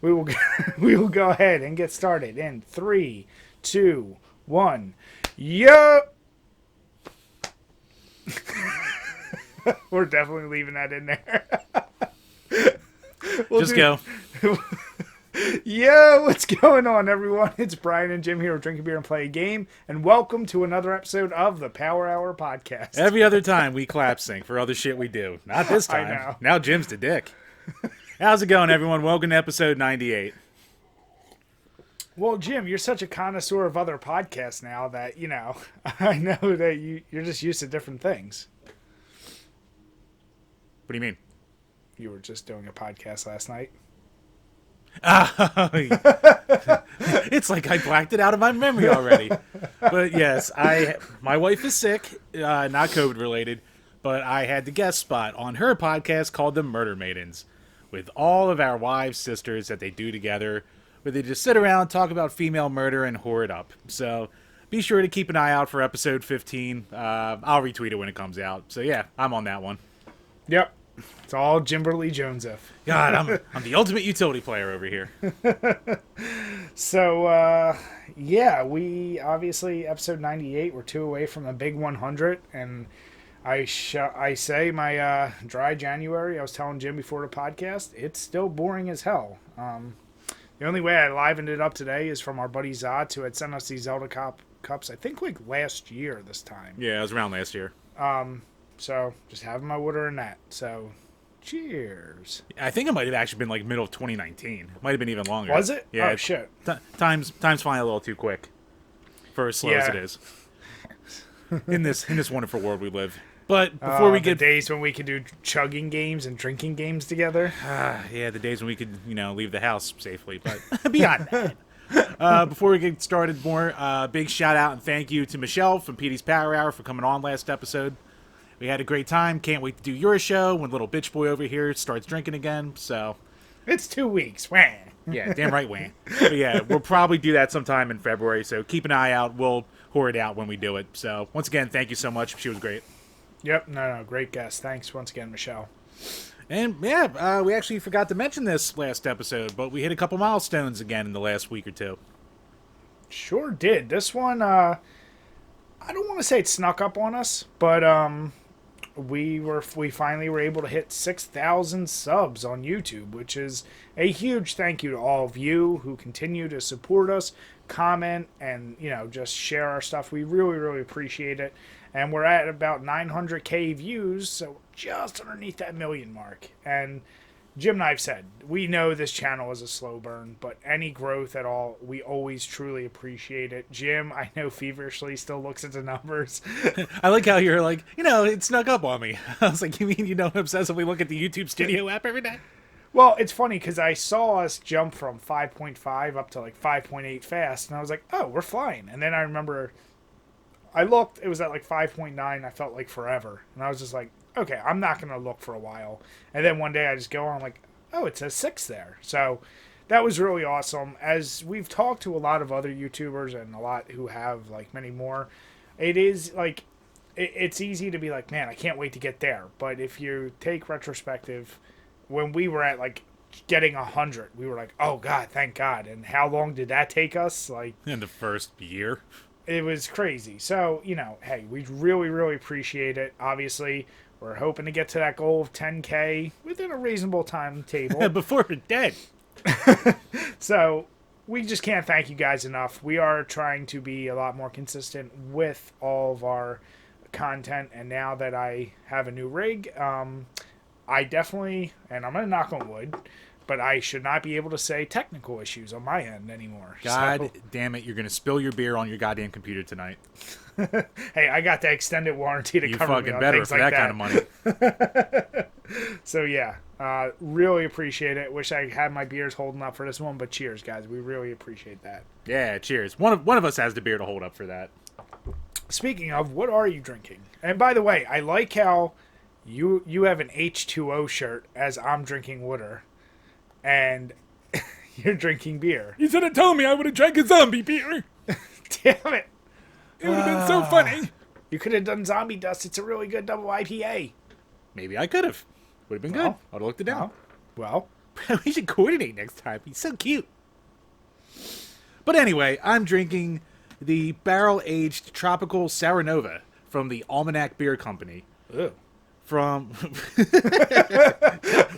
We will we will go ahead and get started in three, two, one. Yo, we're definitely leaving that in there. Just go. Yo, what's going on, everyone? It's Brian and Jim here with Drink a Beer and Play a Game, and welcome to another episode of the Power Hour Podcast. Every other time we clap sync for other shit we do. Not this time. I know. Now Jim's the dick. How's it going, everyone? Welcome to episode 98. Well, Jim, you're such a connoisseur of other podcasts now that, I know that you're just used to different things. What do you mean? You were just doing a podcast last night. It's like I blacked it out of my memory already. But yes, my wife is sick, not COVID related, but I had the guest spot on her podcast called The Murder Maidens, with all of our wives, sisters that they do together, where they just sit around, talk about female murder, and whore it up. So be sure to keep an eye out for episode 15. I'll retweet it when it comes out. So yeah, I'm on that one. Yep. It's all Jimberly Joseph. God, I'm the ultimate utility player over here. So, yeah, we obviously, episode 98, we're 2 away from the big 100, and I say my dry January, I was telling Jim before the podcast, it's still boring as hell. The only way I livened it up today is from our buddy Zods, who had sent us these Zelda cups, I think like last year this time. Yeah, it was around last year. So, just having my water in that. So, cheers. I think it might have actually been like middle of 2019. It might have been even longer. Was it? Yeah. Oh, shit. Time's flying a little too quick for as slow as it is. In this wonderful world we live. But before we get the days when we could do chugging games and drinking games together. Yeah, the days when we could, leave the house safely. But beyond that, before we get started more, big shout out and thank you to Michelle from PD's Power Hour for coming on last episode. We had a great time. Can't wait to do your show when little bitch boy over here starts drinking again. So it's 2 weeks. Wah. Yeah, damn right, Wayne. But yeah, we'll probably do that sometime in February. So keep an eye out. We'll whore it out when we do it. So once again, thank you so much. She was great. Yep. No, great guest. Thanks once again, Michelle. And yeah, we actually forgot to mention this last episode, but we hit a couple milestones again in the last week or two. Sure did. This one, I don't want to say it snuck up on us, but we finally were able to hit 6,000 subs on YouTube, which is a huge thank you to all of you who continue to support us, comment, and just share our stuff. We really, really appreciate it. And we're at about 900K views, so just underneath that million mark. And Jim and I have said, we know this channel is a slow burn, but any growth at all, we always truly appreciate it. Jim, I know feverishly still looks at the numbers. I like how you're like, it snuck up on me. I was like, you mean you don't obsessively look at the YouTube Studio app every day? Well, it's funny because I saw us jump from 5.5 up to like 5.8 fast, and I was like, oh, we're flying. And then I remember I looked, it was at like 5.9, I felt like forever. And I was just like, okay, I'm not going to look for a while. And then one day I just go on, I'm like, oh, it says 6 there. So that was really awesome. As we've talked to a lot of other YouTubers and a lot who have like many more, it is like, it's easy to be like, man, I can't wait to get there. But if you take retrospective, when we were at like getting 100, we were like, oh God, thank God. And how long did that take us? Like in the first year. It was crazy. So, hey, we really, really appreciate it. Obviously, we're hoping to get to that goal of 10K within a reasonable timetable. Before we're dead. So, we just can't thank you guys enough. We are trying to be a lot more consistent with all of our content. And now that I have a new rig, I definitely, and I'm going to knock on wood, but I should not be able to say technical issues on my end anymore. God damn it, you're going to spill your beer on your goddamn computer tonight. Hey, I got the extended warranty to cover me on better things for like that kind of money. So yeah, really appreciate it. Wish I had my beers holding up for this one, but cheers, guys. We really appreciate that. Yeah, cheers. One of us has the beer to hold up for that. Speaking of, what are you drinking? And by the way, I like how you have an H2O shirt as I'm drinking water. And you're drinking beer. You should have told me I would have drank a zombie beer. Damn it. It would have been so funny. You could have done Zombie Dust. It's a really good double IPA. Maybe I could have. Would have been good. I would have looked it down. Well, We should coordinate next time. He's so cute. But anyway, I'm drinking the barrel-aged tropical Sour Nova from the Almanac Beer Company. Ew. From...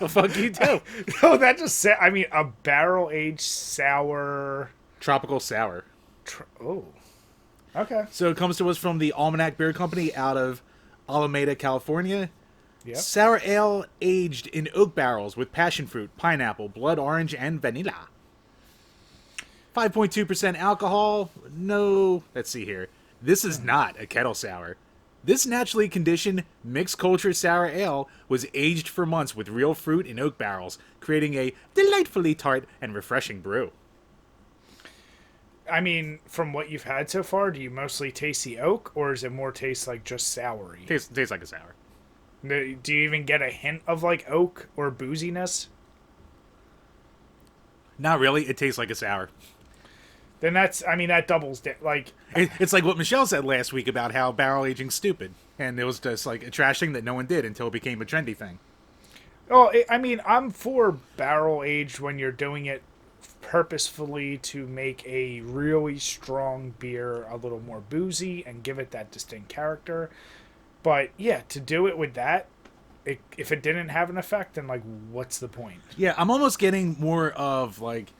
Well, fuck you, too. No, that just said, I mean, a barrel-aged sour... Tropical sour. Oh. Okay. So it comes to us from the Almanac Beer Company out of Alameda, California. Yep. Sour ale aged in oak barrels with passion fruit, pineapple, blood orange, and vanilla. 5.2% alcohol. No, let's see here. This is not a kettle sour. This naturally conditioned mixed culture sour ale was aged for months with real fruit in oak barrels, creating a delightfully tart and refreshing brew. I mean, from what you've had so far, do you mostly taste the oak, or is it more taste like just soury? Tastes like a sour. Do you even get a hint of like oak or booziness? Not really. It tastes like a sour. Then that's, I mean, that doubles like... It's like what Michelle said last week about how barrel aging's stupid. And it was just like a trash thing that no one did until it became a trendy thing. Oh, I mean, I'm for barrel aged when you're doing it purposefully to make a really strong beer a little more boozy and give it that distinct character. But yeah, to do it with that, if it didn't have an effect, then like, what's the point? Yeah, I'm almost getting more of like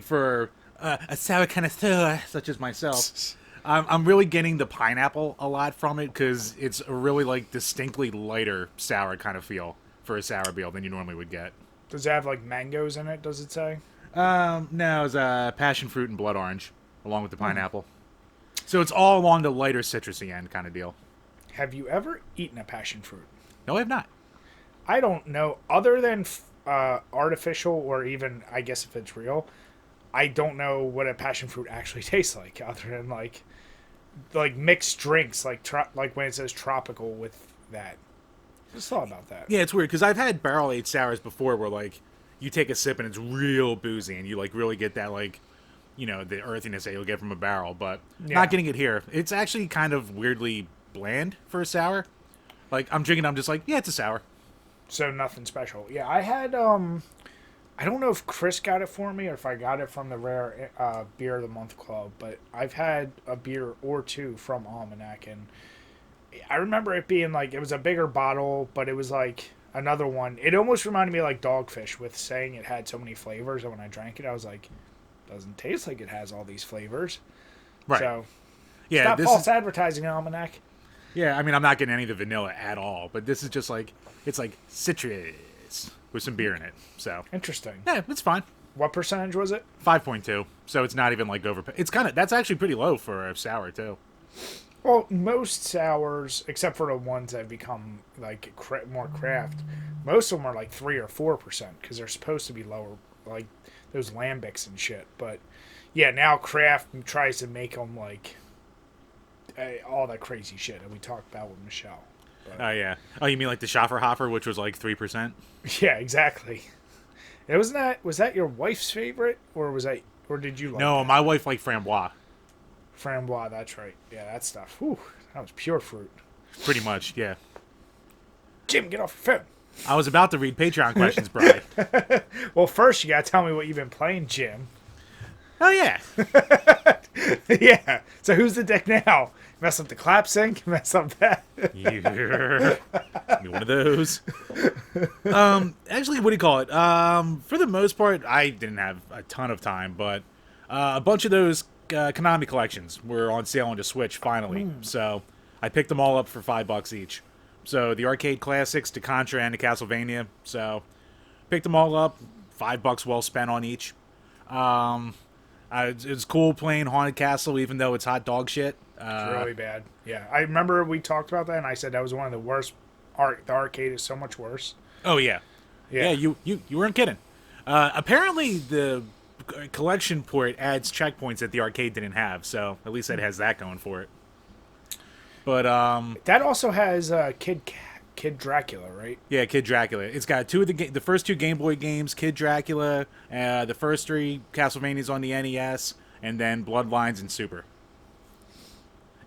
for a sour connoisseur such as myself. I'm really getting the pineapple a lot from it because it's a really like distinctly lighter sour kind of feel for a sour beer than you normally would get. Does it have like mangoes in it? Does it say? No, it's passion fruit and blood orange along with the pineapple. So it's all along the lighter citrusy end kind of deal. Have you ever eaten a passion fruit? No, I have not. I don't know. Other than artificial, or even, I guess if it's real, I don't know what a passion fruit actually tastes like, other than like mixed drinks, like when it says tropical with that. Just thought about that. Yeah, it's weird because I've had barrel aged sours before where like you take a sip and it's real boozy and you like really get that like, you know, the earthiness that you'll get from a barrel, but not getting it here. It's actually kind of weirdly bland for a sour. Like I'm drinking, I'm just like, yeah, it's a sour. So nothing special. Yeah, I had I don't know if Chris got it for me or if I got it from the Rare Beer of the Month Club, but I've had a beer or two from Almanac, and I remember it being like, it was a bigger bottle, but it was like another one. It almost reminded me of like Dogfish with saying it had so many flavors, and when I drank it, I was like, doesn't taste like it has all these flavors. Right. So, yeah, stop false advertising, Almanac. Yeah, I mean, I'm not getting any of the vanilla at all, but this is just like, it's like citrus with some beer in it. So Interesting. yeah, it's fine. What percentage was it? 5.2. So it's not even like it's kind of, that's actually pretty low for a sour too. Well, most sours, except for the ones that have become like more craft, most of them are like 3 or 4% because they're supposed to be lower, like those lambics and shit. But yeah, now craft tries to make them like all that crazy shit that we talked about with Michelle. Oh yeah. Oh, you mean like the Schafferhofer, which was like 3%? Yeah, exactly. It was that your wife's favorite, or did you like? No, that? my wife liked Framboise. Framboise, that's right. Yeah, that stuff. Whew, that was pure fruit. Pretty much, yeah. Jim, get off your phone. I was about to read Patreon questions, Brian. Well, first you gotta tell me what you've been playing, Jim. Oh yeah. Yeah. So who's the dick now? Mess up the clap sync? Mess up that? Yeah. One of those. Actually, what do you call it? For the most part, I didn't have a ton of time, but a bunch of those Konami collections were on sale on the Switch finally. So I picked them all up for $5 each. So the arcade classics, the Contra, and the Castlevania. So picked them all up. $5 well spent on each. It's cool playing Haunted Castle, even though it's hot dog shit. It's really bad. Yeah, I remember we talked about that, and I said that was one of the worst. The arcade is so much worse. Oh yeah, yeah. You weren't kidding. Apparently, the collection port adds checkpoints that the arcade didn't have, so at least it has that going for it. But that also has Kid Dracula, right? Yeah, Kid Dracula. It's got the first two Game Boy games, Kid Dracula, the first 3 Castlevanias on the NES, and then Bloodlines and Super.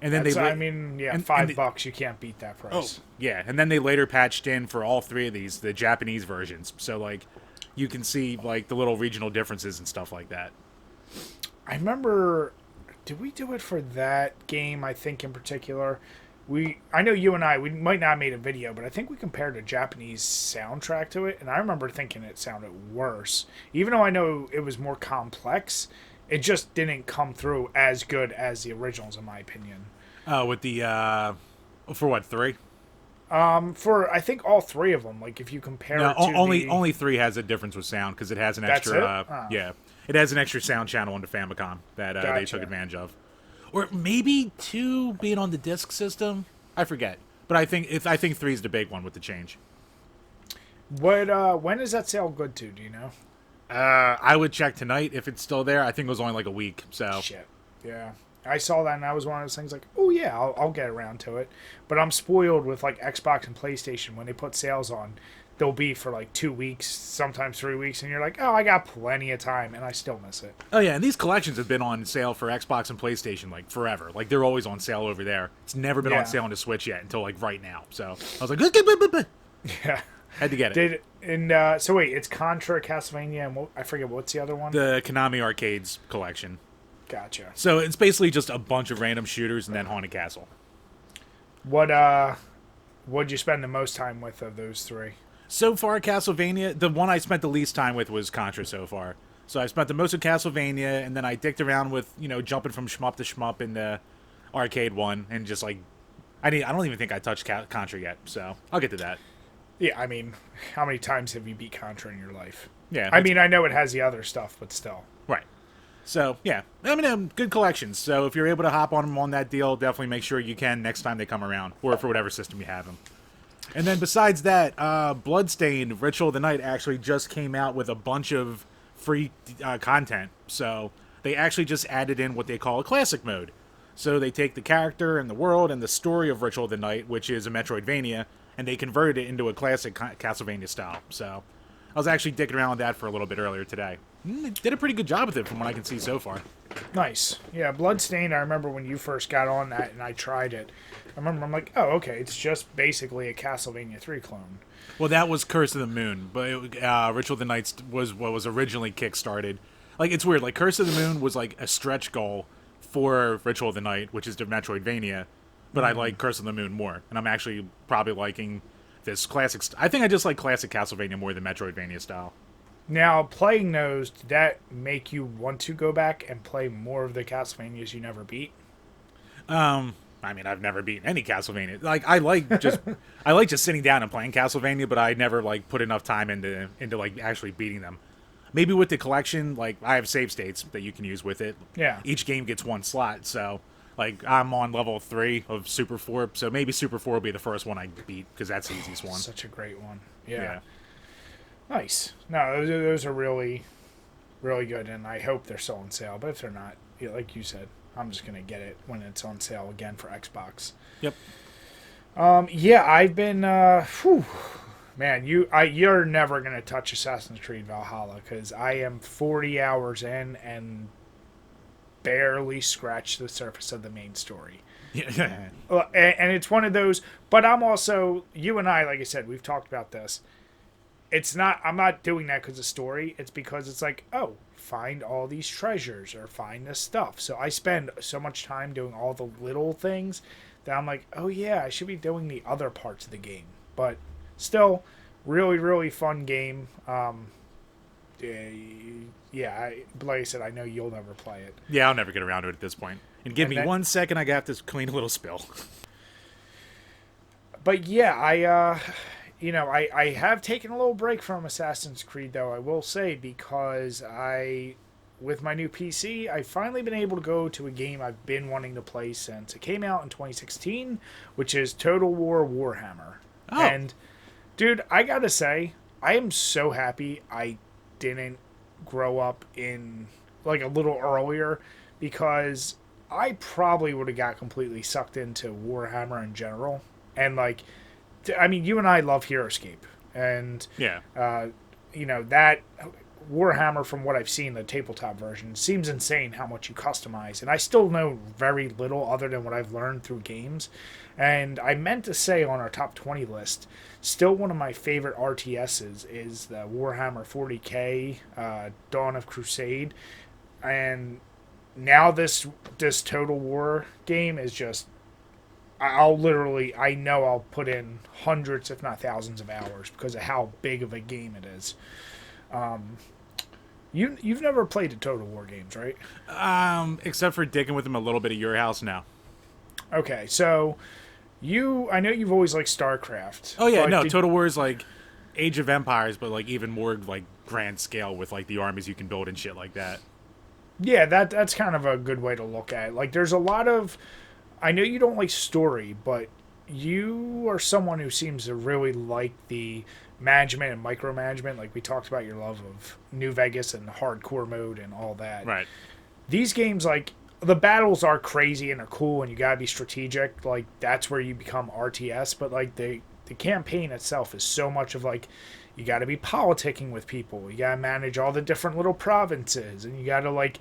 And then $5, you can't beat that price. Oh, yeah, and then they later patched in for all 3 of these the Japanese versions. So like, you can see like the little regional differences and stuff like that. I remember, did we do it for that game? I think in particular, I know you and we might not have made a video, but I think we compared a Japanese soundtrack to it, and I remember thinking it sounded worse. Even though I know it was more complex, it just didn't come through as good as the originals, in my opinion. With the for what, 3? For I think all 3 of them. Like if you compare No, it to only 3 has a difference with sound because it has an That's extra. it? Oh. Yeah, it has an extra sound channel on the Famicom that they Gotcha. took advantage of, or maybe 2 being on the disc system. I forget, but I think 3 is the big one with the change. What? When is that sale good to? Do you know? I would check tonight if it's still there. I think it was only like a week. So Shit. Yeah. I saw that and that was one of those things like, oh yeah, I'll get around to it. But I'm spoiled with like Xbox and PlayStation. When they put sales on, they'll be for like 2 weeks, sometimes 3 weeks, and you're like, oh, I got plenty of time, and I still miss it. Oh yeah, and these collections have been on sale for Xbox and PlayStation like forever. Like they're always on sale over there. It's never been on sale on the Switch yet until like right now. So I was like, Yeah. had to get it. So wait, it's Contra, Castlevania, and I forget what's the other one. The Konami Arcades collection. Gotcha. So it's basically just a bunch of random shooters and then Haunted Castle. What'd you spend the most time with of those 3? So far, Castlevania, the one I spent the least time with was Contra so far. So I spent the most of Castlevania, and then I dicked around with, jumping from shmup to shmup in the arcade one, and just like, I don't even think I touched Contra yet, so I'll get to that. Yeah, I mean, how many times have you beat Contra in your life? Yeah. I mean, I know it has the other stuff, but still. Right. So, yeah. I mean, good collections. So if you're able to hop on them on that deal, definitely make sure you can next time they come around, or for whatever system you have them. And then besides that, Bloodstained Ritual of the Night actually just came out with a bunch of free content. So they actually just added in what they call a classic mode. So they take the character and the world and the story of Ritual of the Night, which is a Metroidvania, and they converted it into a classic Castlevania style. So I was actually dicking around with that for a little bit earlier today. They did a pretty good job with it from what I can see so far. Nice. Yeah, Bloodstained, I remember when you first got on that and I tried it. I remember I'm like, oh, okay, it's just basically a Castlevania 3 clone. Well, that was Curse of the Moon, but Ritual of the Night was what was originally kickstarted. Like, it's weird. Like, Curse of the Moon was like a stretch goal for Ritual of the Night, which is the Metroidvania, but I like Curse of the Moon more, and I'm actually probably liking this classic. I think I just like classic Castlevania more than Metroidvania style. Now, playing those, did that make you want to go back and play more of the Castlevanias you never beat? I mean, I've never beaten any Castlevania. Like, I like just sitting down and playing Castlevania, but I never like put enough time into like actually beating them. Maybe with the collection, like I have save states that you can use with it. Yeah. Each game gets 1 slot, so like I'm on level 3 of Super 4, so maybe Super 4 will be the first one I beat because that's the easiest one. Such a great one. Yeah. Nice. No, those are really, really good, and I hope they're still on sale. But if they're not, like you said, I'm just gonna get it when it's on sale again for Xbox. Yep. Yeah, I've been. Man, you're never gonna touch Assassin's Creed Valhalla because I am 40 hours in and barely scratched the surface of the main story. Yeah. And it's one of those. But I'm also, you and I, like I said, we've talked about this. I'm not doing that because of story. It's because it's like, oh, find all these treasures or find this stuff. So I spend so much time doing all the little things that I'm like, oh yeah, I should be doing the other parts of the game. But still, really, really fun game. Yeah, like I said, I know you'll never play it. Yeah, I'll never get around to it at this point. And give me 1 second, I got this clean little spill. But yeah, I have taken a little break from Assassin's Creed, though, I will say, because with my new PC, I've finally been able to go to a game I've been wanting to play since it came out in 2016, which is Total War Warhammer. Oh. And, dude, I gotta say, I am so happy I didn't grow up in, like, a little earlier, because I probably would have got completely sucked into Warhammer in general. And, like, I mean, you and I love HeroScape, and Yeah. that Warhammer, from what I've seen, the tabletop version, seems insane how much you customize. And I still know very little other than what I've learned through games. And I meant to say on our top 20 list, still one of my favorite RTSs is the Warhammer 40k Dawn of Crusade. And now this Total War game is just, I know I'll put in hundreds, if not thousands of hours because of how big of a game it is. You've never played the Total War games, right? Except for digging with them a little bit at your house now. Okay, so I know you've always liked StarCraft. Oh yeah, no, Total War is like Age of Empires, but like even more like grand scale with like the armies you can build and shit like that. Yeah, that's kind of a good way to look at it. Like, there's a lot of, I know you don't like story, but you are someone who seems to really like the management and micromanagement. Like, we talked about your love of New Vegas and hardcore mode and all that. Right. These games, like, the battles are crazy and are cool and you gotta be strategic. Like, that's where you become RTS. But, like, the campaign itself is so much of, like, you gotta be politicking with people. You gotta manage all the different little provinces. And you gotta, like,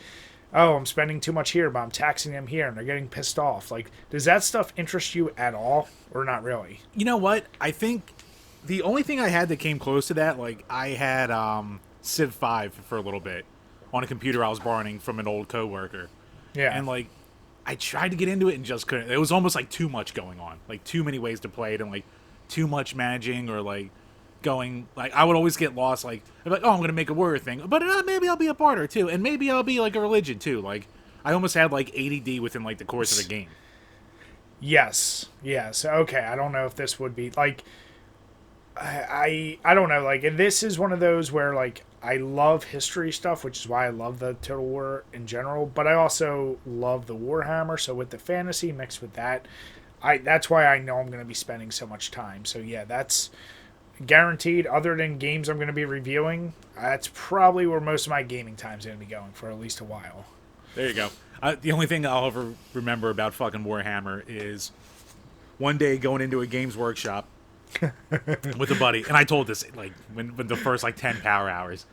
oh, I'm spending too much here, but I'm taxing them here and they're getting pissed off. Like, does that stuff interest you at all or not really? You know what? I think the only thing I had that came close to that, like, I had Civ 5 for a little bit on a computer I was borrowing from an old coworker. Yeah. And, like, I tried to get into it and just couldn't. It was almost, like, too much going on. Like, too many ways to play it and, like, too much managing or, like, going, like, I would always get lost, like, I'm like, oh, I'm going to make a warrior thing. But maybe I'll be a barter, too. And maybe I'll be, like, a religion, too. Like, I almost had, like, ADD within, like, the course of the game. Yes. Okay, I don't know if this would be, like, I don't know, like, and this is one of those where, like, I love history stuff, which is why I love the Total War in general, but I also love the Warhammer, so with the fantasy mixed with that, that's why I know I'm going to be spending so much time. So yeah, that's guaranteed. Other than games I'm going to be reviewing, that's probably where most of my gaming time is going to be going for at least a while. There you go. The only thing I'll ever remember about fucking Warhammer is one day going into a Games Workshop with a buddy, and I told this like when the first like 10 power hours,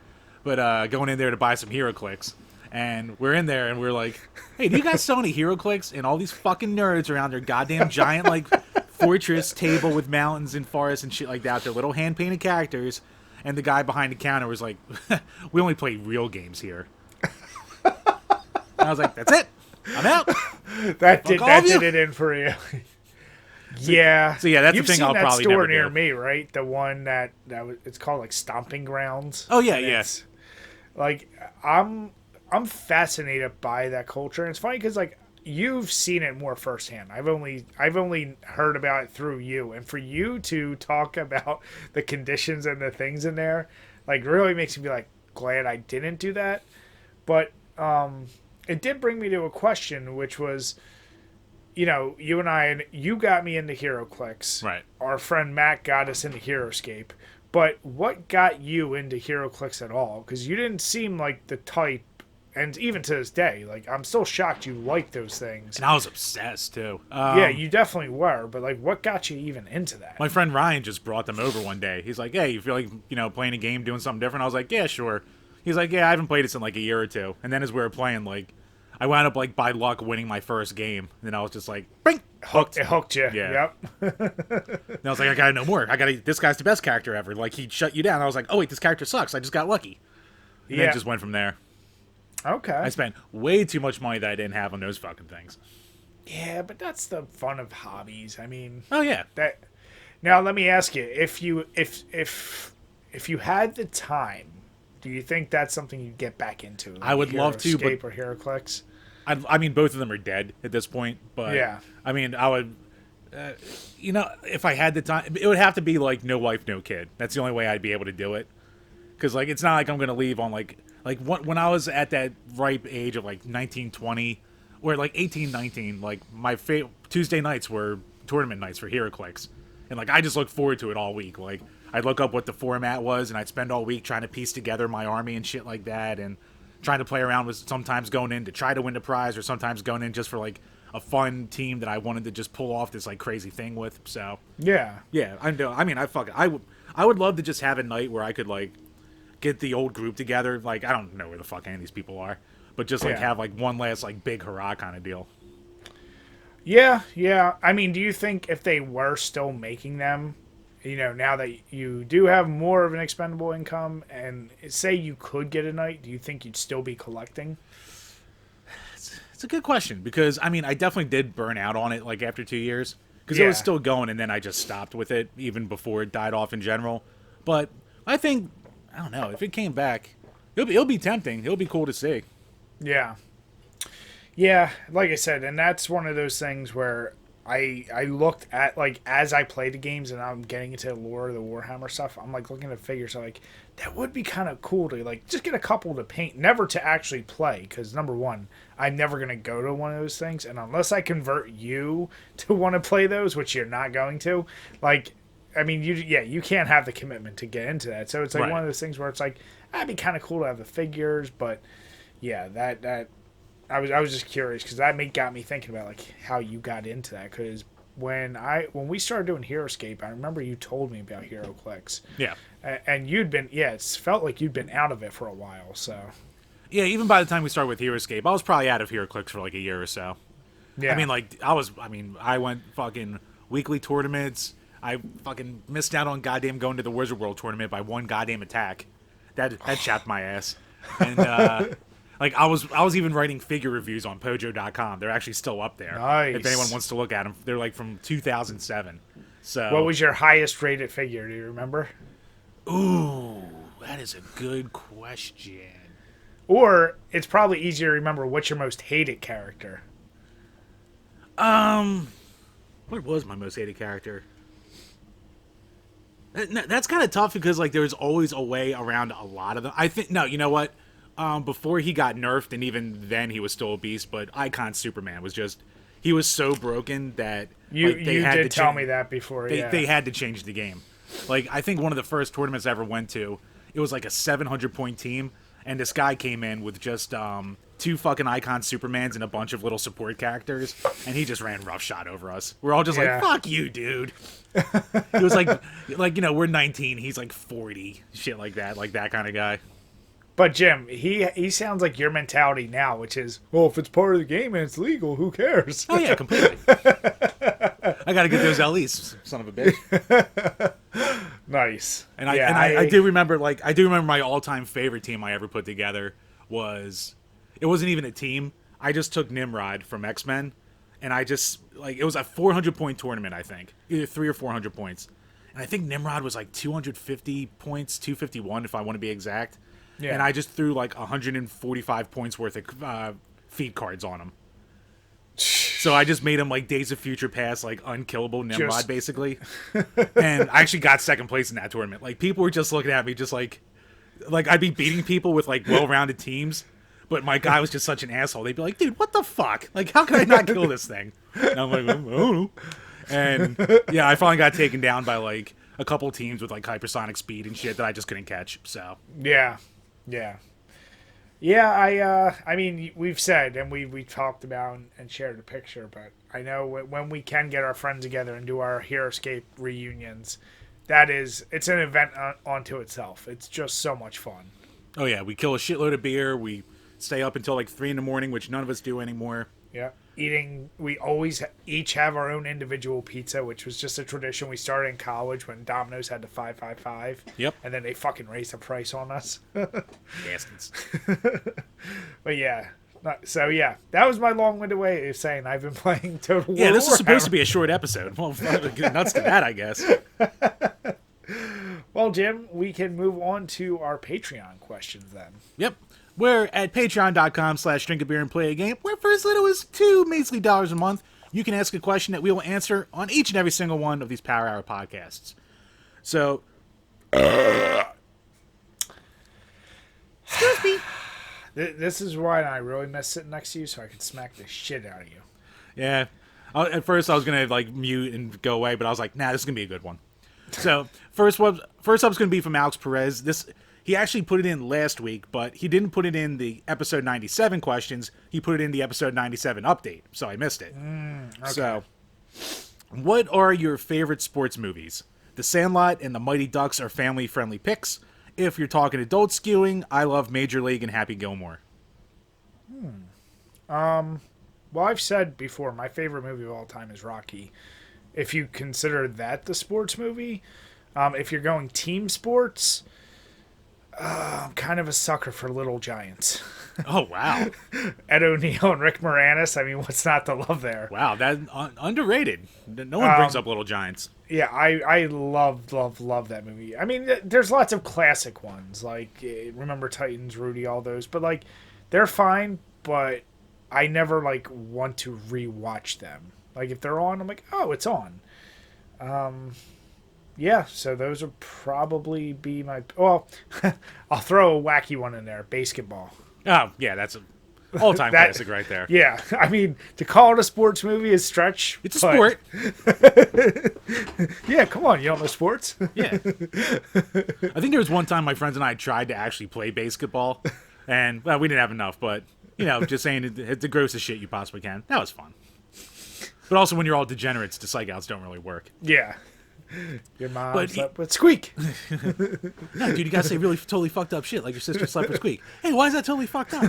but going in there to buy some HeroClix, and we're in there and we're like, hey, do you guys sell any HeroClix? And all these fucking nerds around their goddamn giant like fortress table with mountains and forests and shit like that, their little hand painted characters, and the guy behind the counter was like, we only play real games here. And I was like, that's it, I'm out. That did it in for you. Yeah. So yeah, that's You've the thing seen I'll that probably store never near do. me, right? The one that it's called like Stomping Grounds. Oh yeah, And yes. Like, I'm fascinated by that culture. And it's funny because like you've seen it more firsthand. I've only heard about it through you, and for you to talk about the conditions and the things in there, like, really makes me be like glad I didn't do that. But it did bring me to a question, which was, you know, you got me into HeroClix. Right. Our friend Matt got us into HeroScape. But what got you into HeroClix at all? Because you didn't seem like the type, and even to this day, like, I'm still shocked you like those things. And I was obsessed too. Yeah, you definitely were. But like, what got you even into that? My friend Ryan just brought them over one day. He's like, hey, you feel like, you know, playing a game, doing something different? I was like, yeah, sure. He's like, yeah, I haven't played it in like a year or two. And then as we were playing, like, I wound up, like, by luck winning my first game. And then I was just like, bing, hooked. It hooked you. Yeah. Yep. And I was like, I gotta know more. This guy's the best character ever. Like, he'd shut you down. I was like, oh, wait, this character sucks. I just got lucky. And then it just went from there. Okay. I spent way too much money that I didn't have on those fucking things. Yeah, but that's the fun of hobbies. I mean, Oh, yeah. that. Now let me ask you: if you had the time, do you think that's something you'd get back into? Like I would love to, but Escape or HeroClix. I mean, both of them are dead at this point. But Yeah. I mean, I would. You know, if I had the time, it would have to be like no wife, no kid. That's the only way I'd be able to do it. Because like, it's not like I'm gonna leave on like when I was at that ripe age of like 19, 20, or like 18, 19, like my Tuesday nights were tournament nights for HeroClix, and like I just looked forward to it all week. Like I'd look up what the format was, and I'd spend all week trying to piece together my army and shit like that, and trying to play around with sometimes going in to try to win the prize, or sometimes going in just for like a fun team that I wanted to just pull off this like crazy thing with. So Yeah. yeah, I know. I mean, I would love to just have a night where I could like get the old group together. Like, I don't know where the fuck any of these people are, but just like have like one last like big hurrah kind of deal. Yeah, yeah. I mean, do you think if they were still making them, now that you do have more of an expendable income, and say you could get a night, do you think you'd still be collecting? It's a good question because I mean, I definitely did burn out on it like after 2 years because it Yeah. was still going, and then I just stopped with it even before it died off in general. But I think I don't know if it came back, it'll be tempting. It'll be cool to see. Yeah. Yeah, like I said, and that's one of those things where I looked at, like, as I play the games and I'm getting into the lore of the Warhammer stuff, I'm like looking at figures, I'm like, that would be kind of cool to like just get a couple to paint, never to actually play, because number one, I'm never gonna go to one of those things, and unless I convert you to want to play those, which you're not going to, like, I mean, you can't have the commitment to get into that, so it's like Right. one of those things where it's like, that'd be kind of cool to have the figures, but yeah, that I was just curious because that got me thinking about like how you got into that, because when we started doing HeroScape, I remember you told me about HeroClix. Yeah. And you'd been, it felt like you'd been out of it for a while. So Yeah, even by the time we started with HeroScape, I was probably out of HeroClix for like a year or so. yeah, I mean, I went fucking weekly tournaments. I fucking missed out on goddamn going to the Wizard World tournament by one goddamn attack. That chapped my ass. And like I was even writing figure reviews on Pojo.com. They're actually still up there. Nice. If anyone wants to look at them, they're like from 2007. So what was your highest rated figure? Do you remember? Ooh, that is a good question. Or it's probably easier to remember what's your most hated character. What was my most hated character? That's kind of tough because like there's always a way around a lot of them. I think no, you know what? Before he got nerfed, and even then he was still a beast. But Icon Superman was just he was so broken that You like, they had did to tell change- me that before. They had to change the game. Like I think one of the first tournaments I ever went to, it was like a 700-point team, and this guy came in with just two fucking Icon Supermans and a bunch of little support characters, and he just ran roughshod over us. We're all just Yeah. like, "Fuck you, dude." It was like we're 19, he's like 40, shit like that kind of guy. But Jim, he sounds like your mentality now, which is, well, if it's part of the game and it's legal, who cares? Oh yeah, completely. I gotta get those LEs, son of a bitch. Nice. And I do remember my all-time favorite team I ever put together was, it wasn't even a team. I just took Nimrod from X-Men, and I just like it was a 400-point tournament, I think, either 300 or 400 points, and I think Nimrod was like 250 points, 251 if I want to be exact. Yeah. And I just threw like 145 points worth of feed cards on him. So I just made him like Days of Future Past, like unkillable Nimrod, basically. And I actually got second place in that tournament. Like people were just looking at me, just like I'd be beating people with like well-rounded teams, but my guy was just such an asshole. They'd be like, "Dude, what the fuck? Like, how can I not kill this thing?" And I'm like, "I don't know." And yeah, I finally got taken down by like a couple teams with like hypersonic speed and shit that I just couldn't catch. So Yeah. I mean, we've said and we talked about and shared a picture, but I know when we can get our friends together and do our HeroScape reunions, it's an event onto itself. It's just so much fun. oh yeah, we kill a shitload of beer. We stay up until like 3 a.m, which none of us do anymore. Yeah. We always each have our own individual pizza, which was just a tradition we started in college when Domino's had the 555. Yep. And then they fucking raised the price on us. Bastards. But yeah. So yeah, that was my long-winded way of saying I've been playing Total War. Yeah, this is supposed to Warhammer. be a short episode. Well, get nuts to that, I guess. Well, Jim, we can move on to our Patreon questions then. Yep. We're at patreon.com/DrinkABeerandPlayAGame, where for as little as $2 measly a month, you can ask a question that we will answer on each and every single one of these Power Hour podcasts. So, excuse me. This is why I really miss sitting next to you, so I can smack the shit out of you. Yeah. At first, I was going to like mute and go away, but I was like, nah, this is going to be a good one. So, first up's going to be from Alex Perez. He actually put it in last week, but he didn't put it in the episode 97 questions. He put it in the episode 97 update, so I missed it. Okay. So, what are your favorite sports movies? The Sandlot and The Mighty Ducks are family-friendly picks. If you're talking adult skewing, I love Major League and Happy Gilmore. Well, I've said before, my favorite movie of all time is Rocky. If you consider that the sports movie, if you're going team sports, I'm kind of a sucker for Little Giants. Oh, wow. Ed O'Neill and Rick Moranis. I mean, what's not to love there? Wow, that underrated. No one brings up Little Giants. Yeah, I love that movie. I mean, there's lots of classic ones like Remember Titans, Rudy, all those, but like they're fine. But I never like want to rewatch them. Like if they're on, I'm like, oh, it's on. Yeah, so those would probably be my. Well, I'll throw a wacky one in there. Basketball. Oh, yeah, that's an all-time classic right there. Yeah, I mean, to call it a sports movie is stretch. It's a sport. Yeah, come on, you don't know sports? Yeah. I think there was one time my friends and I tried to actually play basketball, and, well, we didn't have enough, but, just saying it's the grossest shit you possibly can. That was fun. But also, when you're all degenerates, the psych-outs don't really work. Yeah. Your mom slept with Squeak. No, dude, you gotta say really totally fucked up shit, like your sister slept with Squeak. Hey, why is that totally fucked up?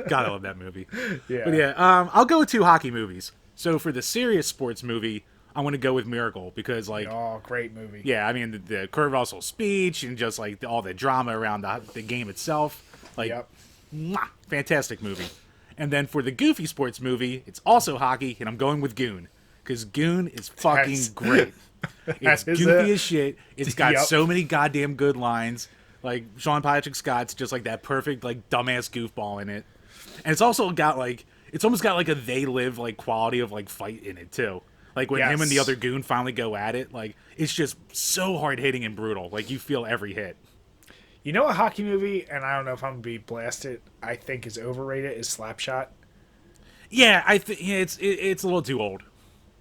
God, I love that movie. Yeah. But yeah, I'll go with 2 hockey movies. So for the serious sports movie, I want to go with Miracle because, like, oh, great movie. yeah, I mean the Kurt Russell speech and just like all the drama around the game itself, like, Yep. mwah, fantastic movie. And then for the goofy sports movie, it's also hockey, and I'm going with Goon because Goon is fucking great. It's goofy as shit. It's got so many goddamn good lines. Like Sean Patrick Scott's just like that perfect like dumbass goofball in it. And it's also got like it's almost got like a They Live like quality of like fight in it too. Like when him and the other goon finally go at it, like it's just so hard hitting and brutal. Like you feel every hit. You know a hockey movie, and I don't know if I'm gonna be blasted, I think is overrated, is Slapshot. Yeah, I think it's a little too old.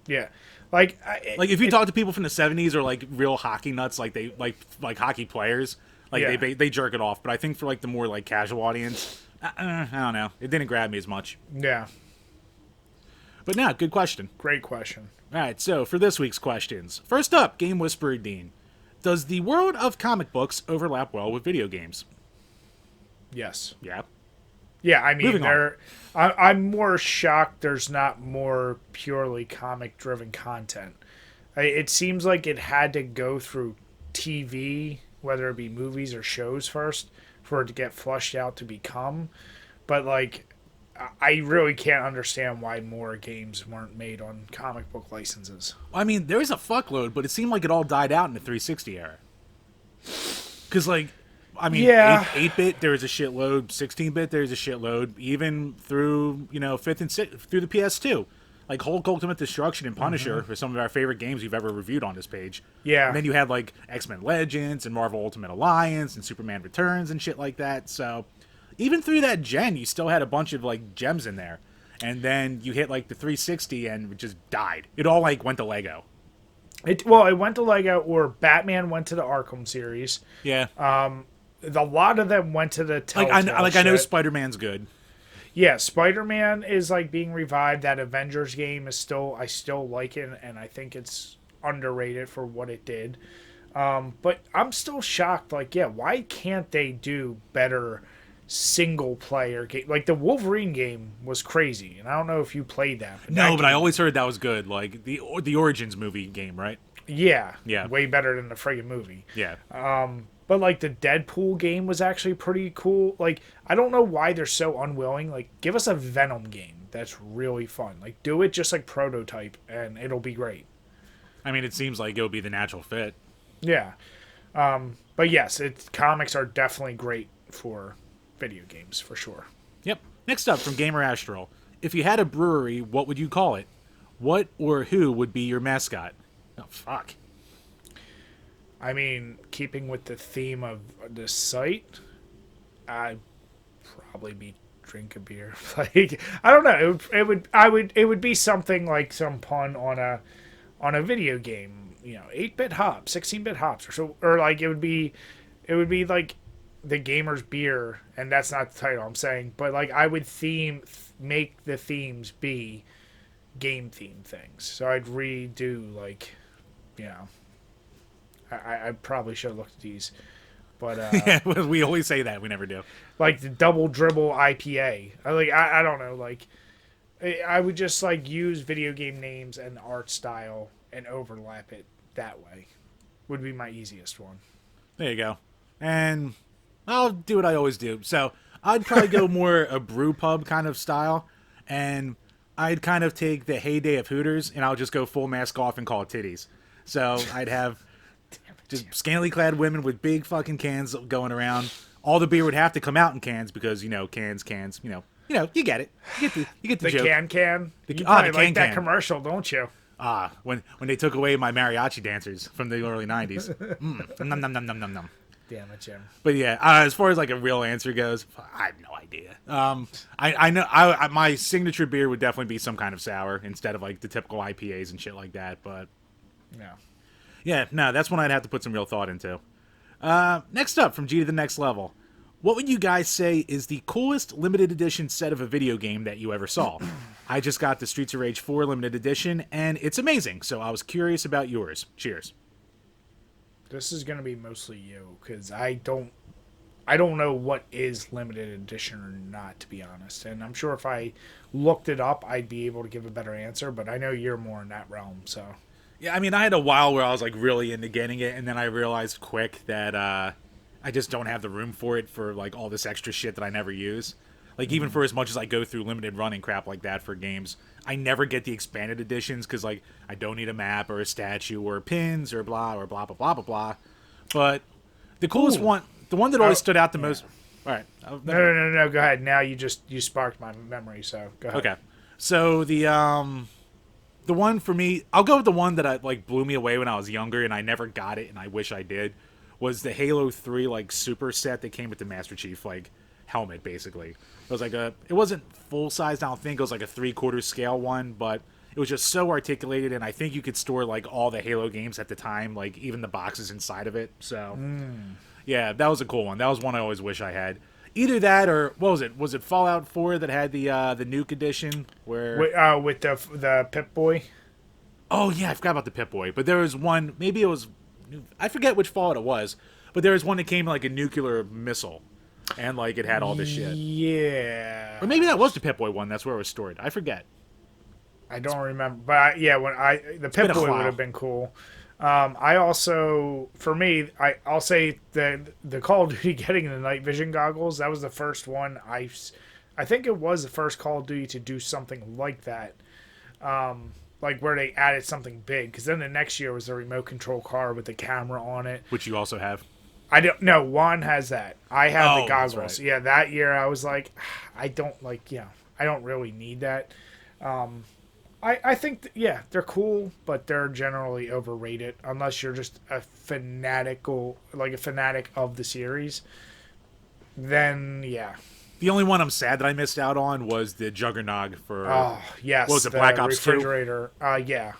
Yeah. Like if you talk to people from the 70s or like real hockey nuts, like they like hockey players, like they jerk it off. But I think for like the more like casual audience, I don't know, it didn't grab me as much. Yeah. But now, good question. Great question. All right, so for this week's questions, first up, Game Whisperer Dean, does the world of comic books overlap well with video games? Yes. Yeah. Yeah, I mean, I'm more shocked there's not more purely comic-driven content. It seems like it had to go through TV, whether it be movies or shows first, for it to get flushed out to become. But, like, I really can't understand why more games weren't made on comic book licenses. I mean, there is a fuckload, but it seemed like it all died out in the 360 era. Because, like... I mean, yeah. 8-bit, there's a shitload. 16-bit, there's a shitload. Even through, 5th and 6th, through the PS2. Like, Hulk Ultimate Destruction and Punisher are some of our favorite games we've ever reviewed on this page. Yeah. And then you had, like, X-Men Legends and Marvel Ultimate Alliance and Superman Returns and shit like that. So, even through that gen, you still had a bunch of, like, gems in there. And then you hit, like, the 360 and it just died. It all, like, went to Lego. It went to Lego, or Batman went to the Arkham series. Yeah. A lot of them went to the Telltale I know Spider-Man's good. Yeah, Spider-Man is like being revived. That Avengers game is I still like it, and I think it's underrated for what it did. But I'm still shocked. Like, yeah, why can't they do better single player game? Like the Wolverine game was crazy, and I don't know if you played that. But I always heard that was good. Like the Origins movie game, right? Yeah, yeah, way better than the friggin' movie. Yeah. But, like, the Deadpool game was actually pretty cool. Like, I don't know why they're so unwilling. Like, give us a Venom game that's really fun. Like, do it just like Prototype, and it'll be great. I mean, it seems like it'll be the natural fit. Yeah. But, yes, comics are definitely great for video games, for sure. Yep. Next up, from Gamer Astral. If you had a brewery, what would you call it? What or who would be your mascot? Oh, fuck. I mean, keeping with the theme of the site, I'd probably be drink a beer. Like, I don't know. It would be something like some pun on a video game. 8-bit hops, 16-bit hops, or like it would be like the gamer's beer, and that's not the title I'm saying. But like I would make the themes be game theme things. So I'd redo like, I probably should have looked at these. But Yeah, we always say that. We never do. like the double dribble IPA. I don't know. Like I would just like use video game names and art style and overlap it that way. Would be my easiest one. There you go. And I'll do what I always do. So I'd probably go more a brew pub kind of style, and I'd kind of take the heyday of Hooters, and I'll just go full mask off and call it titties. So I'd have just scantily clad women with big fucking cans going around. All the beer would have to come out in cans because cans. You get it. You get the The joke. can. The You probably like can that can. commercial, don't you? When they took away my mariachi dancers from the early '90s. Nom nom nom nom nom nom. Damn it, Jim. But yeah, as far as like a real answer goes, I have no idea. I know my signature beer would definitely be some kind of sour instead of like the typical IPAs and shit like that. But yeah, no, that's one I'd have to put some real thought into. Next up, from G to the next level, what would you guys say is the coolest limited edition set of a video game that you ever saw? I just got the Streets of Rage 4 limited edition, and it's amazing. So I was curious about yours. Cheers. This is gonna be mostly you because I don't know what is limited edition or not, to be honest. And I'm sure if I looked it up, I'd be able to give a better answer. But I know you're more in that realm, so. Yeah, I mean, I had a while where I was like really into getting it, and then I realized quick that I just don't have the room for it for like all this extra shit that I never use. Like even for as much as I go through limited running crap like that for games, I never get the expanded editions because like I don't need a map or a statue or pins or blah blah blah blah blah. But the coolest one, the one that always stood out the most. All right, No. Go ahead. Now you sparked my memory. So go ahead. Okay, so the one for me, I'll go with the one that I like blew me away when I was younger and I never got it and I wish I did. Was the Halo 3 like super set that came with the Master Chief like helmet basically. It was like it wasn't full size, I don't think. It was like a 3/4 scale one, but it was just so articulated, and I think you could store like all the Halo games at the time, like even the boxes inside of it. So yeah, that was a cool one. That was one I always wish I had. Either that or what was it? Was it Fallout 4 that had the Nuke edition where with the Pip-Boy? Oh yeah, I forgot about the Pip-Boy. But there was one, maybe it was, I forget which Fallout it was, but there was one that came like a nuclear missile. And, like, it had all this shit. Yeah. Or maybe that was the Pip-Boy one. That's where it was stored. I forget. I don't remember. But, the Pip-Boy would have been cool. I also, for me, I'll say the Call of Duty getting the night vision goggles, that was the first one. I think it was the first Call of Duty to do something like that. Like, where they added something big. Because then the next year was the remote control car with the camera on it. Which you also have. I don't know. Juan has that. I have the goggles. Right. Yeah, that year I was like, I don't really need that. I think, they're cool, but they're generally overrated unless you're just a fanatic of the series. Then, yeah. The only one I'm sad that I missed out on was the Juggernog for. Oh yes, what was it, Black Ops 2? Refrigerator. Yeah.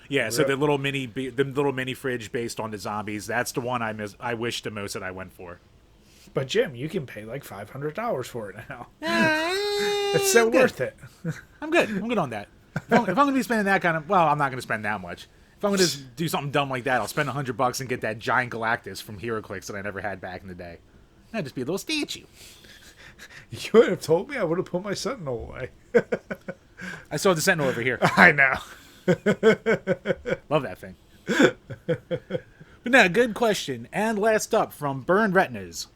Yeah, so the little mini fridge based on the zombies. That's the one I wish the most that I went for. But Jim, you can pay like $500 for it now. It's so worth it. I'm good. I'm good on that. If I'm going to be spending that kind of, well, I'm not going to spend that much. If I'm going to do something dumb like that, I'll spend $100 and get that giant Galactus from HeroClix that I never had back in the day. That'd just be a little statue. You would have told me, I would have put my Sentinel away. I saw the Sentinel over here. I know. Love that thing. But now, good question. And last up from Burned Retinas.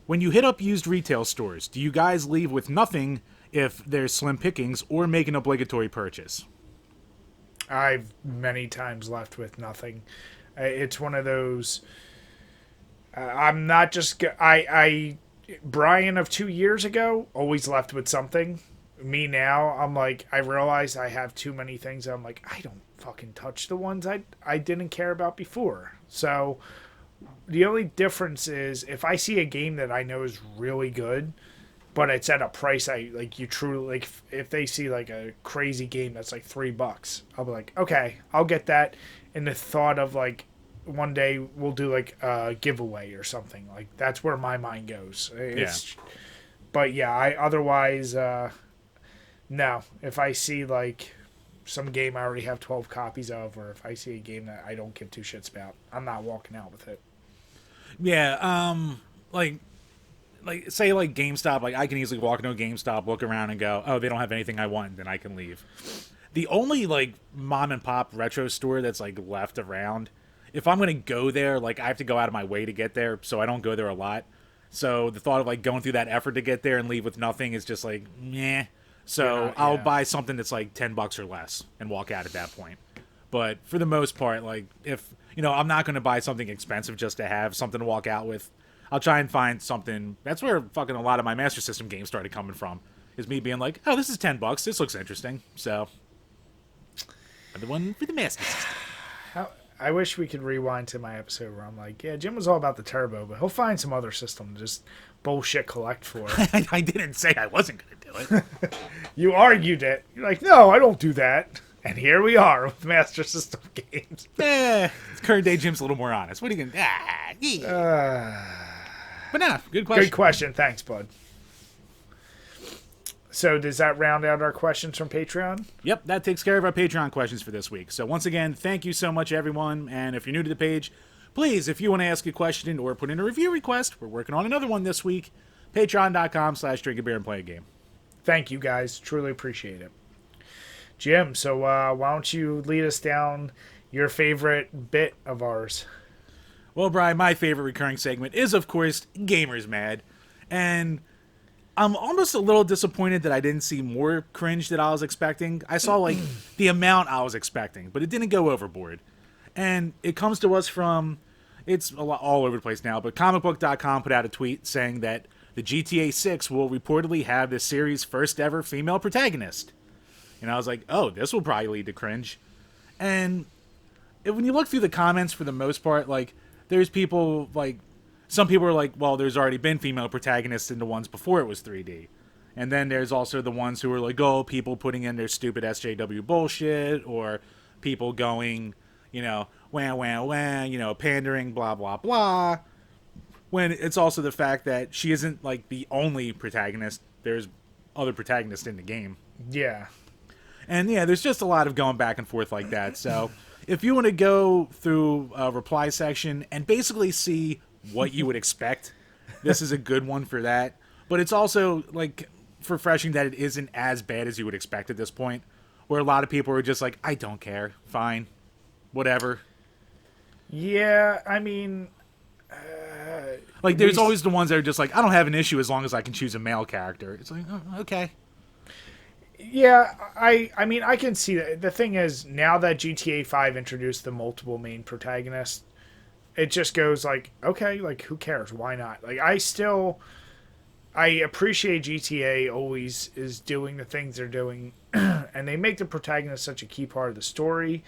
When you hit up used retail stores, do you guys leave with nothing if there's slim pickings or make an obligatory purchase? I've many times left with nothing. It's one of those. I'm not just. Brian of 2 years ago always left with something. Me now, I'm like, I realize I have too many things. I'm like, I don't fucking touch the ones I didn't care about before. So the only difference is if I see a game that I know is really good, but it's at a price you truly like. If they see like a crazy game that's like $3, I'll be like, okay, I'll get that. In the thought of like, one day we'll do like a giveaway or something. Like that's where my mind goes. But yeah, I otherwise. No, if I see, like, some game I already have 12 copies of, or if I see a game that I don't give two shits about, I'm not walking out with it. Yeah, like say like GameStop, like I can easily walk into a GameStop, look around and go, oh, they don't have anything I want, then I can leave. The only like mom and pop retro store that's like left around, if I'm gonna go there, like I have to go out of my way to get there, so I don't go there a lot. So the thought of like going through that effort to get there and leave with nothing is just like, meh. So I'll buy something that's like $10 or less and walk out at that point. But for the most part, like if I'm not gonna buy something expensive just to have something to walk out with. I'll try and find something. That's where fucking a lot of my Master System games started coming from. Is me being like, oh, this is $10. This looks interesting. So, the one for the Master System. I wish we could rewind to my episode where I'm like, yeah, Jim was all about the turbo, but he'll find some other system to just bullshit collect for. I didn't say I wasn't going to do it. You argued it. You're like, no, I don't do that. And here we are with Master System games. Current day Jim's a little more honest. What are you going to... Yeah. But nah, good question. Good question. Thanks, bud. So does that round out our questions from Patreon? Yep, that takes care of our Patreon questions for this week. So once again, thank you so much, everyone. And if you're new to the page, please, if you want to ask a question or put in a review request, we're working on another one this week. Patreon.com/DrinkABeerandPlayAGame. Thank you, guys. Truly appreciate it. Jim, so why don't you lead us down your favorite bit of ours? Well, Brian, my favorite recurring segment is, of course, Gamers Mad. And I'm almost a little disappointed that I didn't see more cringe that I was expecting. I saw, like, the amount I was expecting, but it didn't go overboard. And it comes to us from, it's a lot, all over the place now, but comicbook.com put out a tweet saying that the GTA6 will reportedly have the series' first ever female protagonist. And I was like, oh, this will probably lead to cringe. And when you look through the comments, for the most part, like, there's people, like, some people are like, well, there's already been female protagonists in the ones before it was 3D. And then there's also the ones who are like, oh, people putting in their stupid SJW bullshit, or people going, wah, wah, wah, pandering, blah, blah, blah. When it's also the fact that she isn't, like, the only protagonist. There's other protagonists in the game. Yeah. And, yeah, there's just a lot of going back and forth like that. So if you want to go through a reply section and basically see what you would expect, this is a good one for that. But it's also, like, refreshing that it isn't as bad as you would expect at this point, where a lot of people are just like, I don't care. Fine. Whatever. Yeah, I mean... like, there's always the ones that are just like, I don't have an issue as long as I can choose a male character. It's like, oh, okay. Yeah, I mean, I can see that. The thing is, now that GTA 5 introduced the multiple main protagonists, it just goes like, okay, like, who cares? Why not? Like, I appreciate GTA always is doing the things they're doing, and they make the protagonist such a key part of the story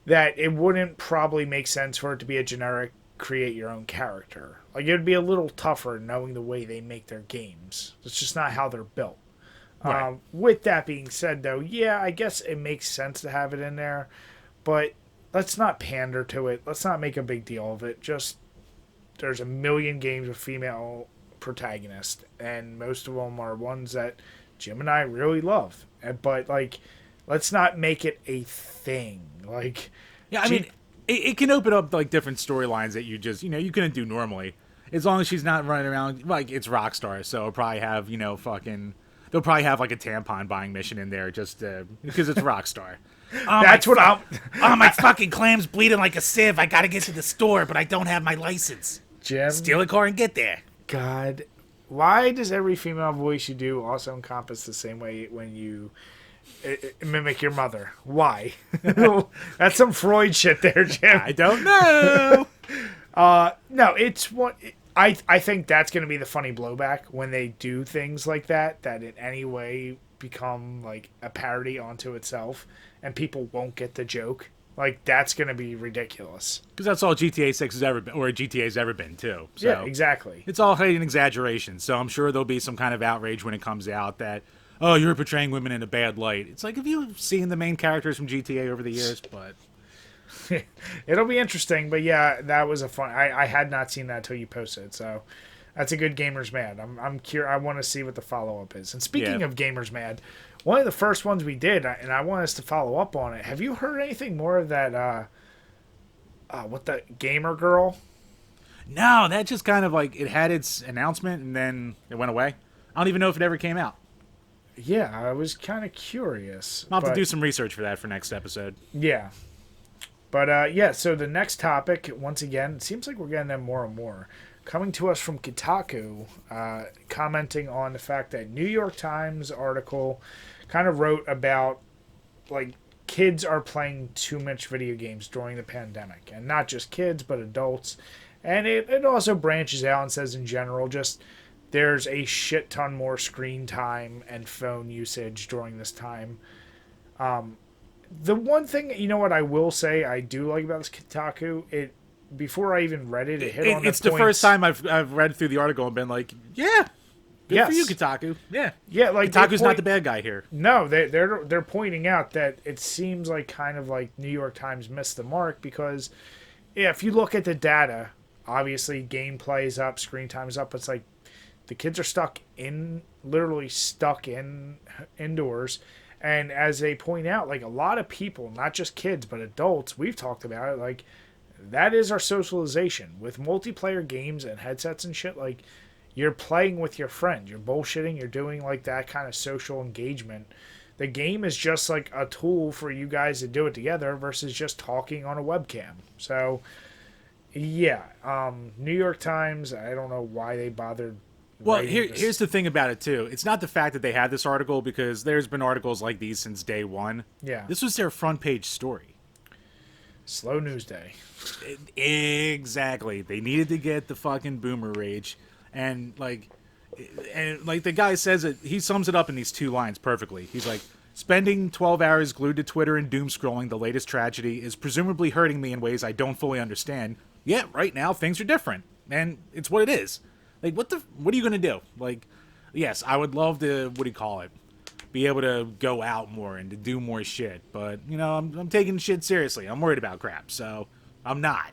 that it wouldn't probably make sense for it to be a generic create your own character. Like, it would be a little tougher knowing the way they make their games. It's just not how they're built. Right. With that being said, though, yeah, I guess it makes sense to have it in there, but let's not pander to it. Let's not make a big deal of it. Just, there's a million games with female protagonists, and most of them are ones that Jim and I really love. But, like, let's not make it a thing. Like, yeah, I mean, it can open up, like, different storylines that you just, you couldn't do normally. As long as she's not running around, like, it's Rockstar, so it'll probably have, they'll probably have, like, a tampon buying mission in there just because it's Rockstar. Oh, that's what I'm... Oh, my fucking clam's bleeding like a sieve. I gotta get to the store, but I don't have my license. Jim... Steal a car and get there. God, why does every female voice you do also encompass the same way when you mimic your mother? Why? That's some Freud shit there, Jim. I don't know. No, it's what... I think that's going to be the funny blowback when they do things like that in any way become like a parody onto itself and people won't get the joke. Like, that's going to be ridiculous. Because that's all GTA 6 has ever been, or GTA's ever been, too. So yeah, exactly. It's all an exaggeration, so I'm sure there'll be some kind of outrage when it comes out that, oh, you're portraying women in a bad light. It's like, have you seen the main characters from GTA over the years? But it'll be interesting, but yeah, that was a fun... I had not seen that until you posted, so that's a good Gamers Mad. I'm curious. I want to see what the follow-up is. And speaking of Gamers Mad, one of the first ones we did, and I want us to follow up on it, have you heard anything more of that, what the Gamer Girl? No, that just kind of like, it had its announcement and then it went away. I don't even know if it ever came out. Yeah, I was kind of curious. I'll have to do some research for that for next episode. Yeah. But yeah, so the next topic, once again, it seems like we're getting them more and more. Coming to us from Kotaku, commenting on the fact that New York Times article kind of wrote about, like, kids are playing too much video games during the pandemic. And not just kids, but adults. And it also branches out and says in general, just there's a shit ton more screen time and phone usage during this time. The one thing, you know what I will say I do like about this Kotaku, before I even read it, it hit on the It's the first time I've read through the article and been like, yeah, good for you, Kotaku. Yeah. Yeah, like Kotaku's not the bad guy here. No, they're pointing out that it seems like kind of like New York Times missed the mark because if you look at the data, obviously gameplay is up, screen time is up. It's like the kids are literally stuck indoors. And as they point out, like a lot of people, not just kids, but adults, we've talked about it, like that is our socialization. With multiplayer games and headsets and shit, like you're playing with your friend, you're bullshitting, you're doing like that kind of social engagement. The game is just like a tool for you guys to do it together versus just talking on a webcam. So, yeah, New York Times, I don't know why they bothered. Well, here's the thing about it, too. It's not the fact that they had this article, because there's been articles like these since day one. Yeah. This was their front page story. Slow news day. Exactly. They needed to get the fucking boomer rage. And like the guy says it, he sums it up in these 2 lines perfectly. He's like, spending 12 hours glued to Twitter and doom scrolling the latest tragedy is presumably hurting me in ways I don't fully understand. Yet, right now, things are different. And it's what it is. Like, what are you going to do? Like, yes, I would love to, be able to go out more and to do more shit. But, you know, I'm taking shit seriously. I'm worried about crap, so I'm not.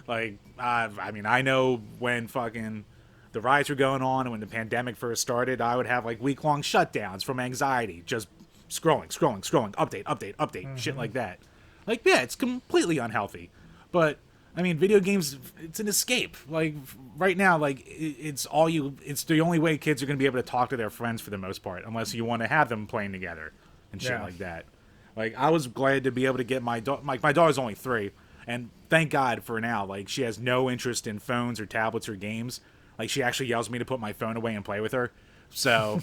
Like, I mean, I know when fucking the riots were going on and when the pandemic first started, I would have, like, week-long shutdowns from anxiety. Just scrolling, update, shit like that. Like, yeah, it's completely unhealthy. But I mean, video games, it's an escape. Like, right now, like, it's the only way kids are going to be able to talk to their friends for the most part, unless you want to have them playing together and shit like that. Like, I was glad to be able to get my daughter's only 3, and thank God for now, like, she has no interest in phones or tablets or games. Like, she actually yells at me to put my phone away and play with her. So,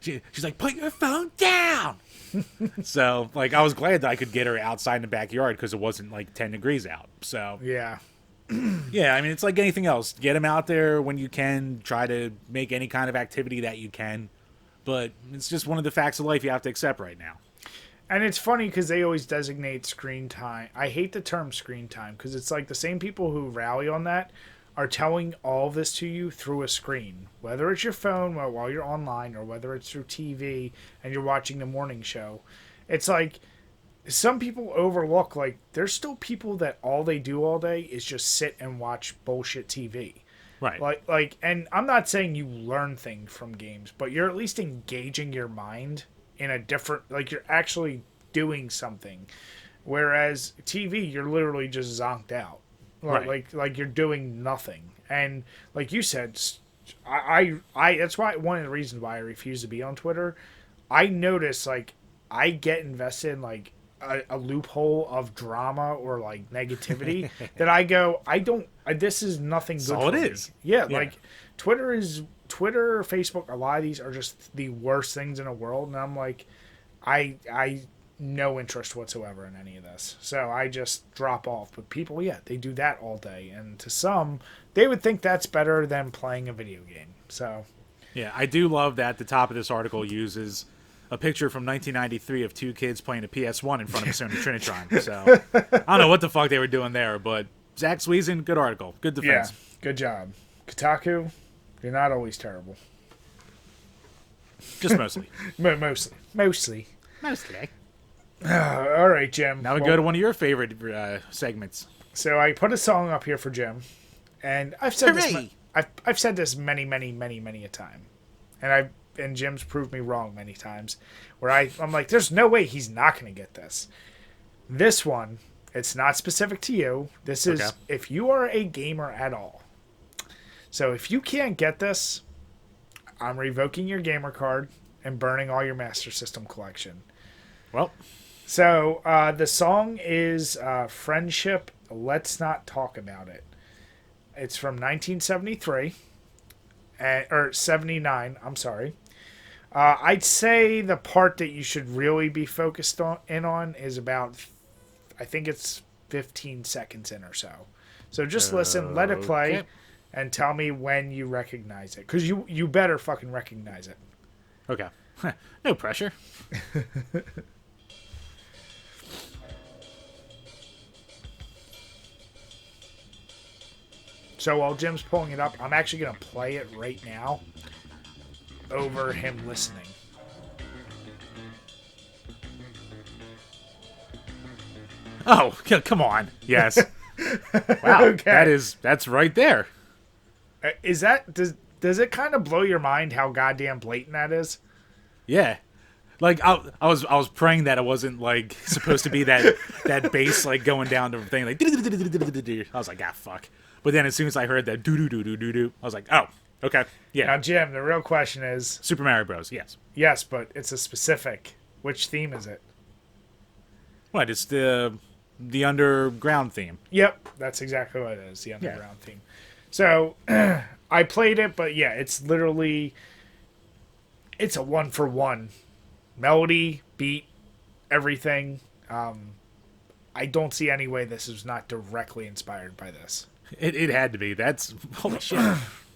she's like, put your phone down! So, like, I was glad that I could get her outside in the backyard because it wasn't, like, 10 degrees out. So, yeah. Yeah, I mean, it's like anything else. Get them out there when you can. Try to make any kind of activity that you can. But it's just one of the facts of life you have to accept right now. And it's funny because they always designate screen time. I hate the term screen time because it's like the same people who rally on that are telling all this to you through a screen. Whether it's your phone while you're online or whether it's through TV and you're watching the morning show. It's like some people overlook, like, there's still people that all they do all day is just sit and watch bullshit TV. Right. Like, and I'm not saying you learn things from games, but you're at least engaging your mind in a different, like, you're actually doing something. Whereas TV, you're literally just zonked out. Right. Like you're doing nothing. And like you said, I that's why one of the reasons why I refuse to be on Twitter. I notice, like, I get invested in, like, a loophole of drama or, like, negativity that I go, this is nothing good. That's all it is. Yeah, like Twitter, Facebook, a lot of these are just the worst things in the world, and I'm like, I no interest whatsoever in any of this. So I just drop off. But people, yeah, they do that all day. And to some, they would think that's better than playing a video game. So, yeah, I do love that the top of this article uses a picture from 1993 of 2 kids playing a PS1 in front of a Sony Trinitron. So I don't know what the fuck they were doing there, but Zach Sweezen, good article. Good defense. Yeah, good job. Kotaku, you're not always terrible. Just mostly. Mostly. All right, Jim. Now we go to one of your favorite segments. So I put a song up here for Jim, and I've said this. I've said this many a time, and Jim's proved me wrong many times. Where I'm like, there's no way he's not going to get this. This one, it's not specific to you. This is if you are a gamer at all, So if you can't get this, I'm revoking your gamer card and burning all your Master System collection. Well, So the song is Friendship, Let's Not Talk About It. It's from 1973, or 79, I'm sorry. I'd say the part that you should really be focused on is about, I think it's 15 seconds in or so. So just listen, let it play, Okay. and tell me when you recognize it. Because you better fucking recognize it. Okay. No pressure. So while Jim's pulling it up, I'm actually going to play it right now over him listening. Oh, come on. Yes. Wow. Okay. That's right there. Is that does it kind of blow your mind how goddamn blatant that is? Yeah. Like I was praying that it wasn't like supposed to be that bass like going down the thing like I was like, ah, fuck. But then as soon as I heard that doo doo doo doo doo doo, I was like, oh, okay. Yeah. Now, Jim, the real question is, Super Mario Bros. Yes. yes, but it's a specific. Which theme is it? What? It's the underground theme. Yep, that's exactly what it is, the underground theme. So, I played it, but yeah, it's literally, it's a one-for-one. Melody, beat, everything. I don't see any way this is not directly inspired by this. It had to be. That's holy shit.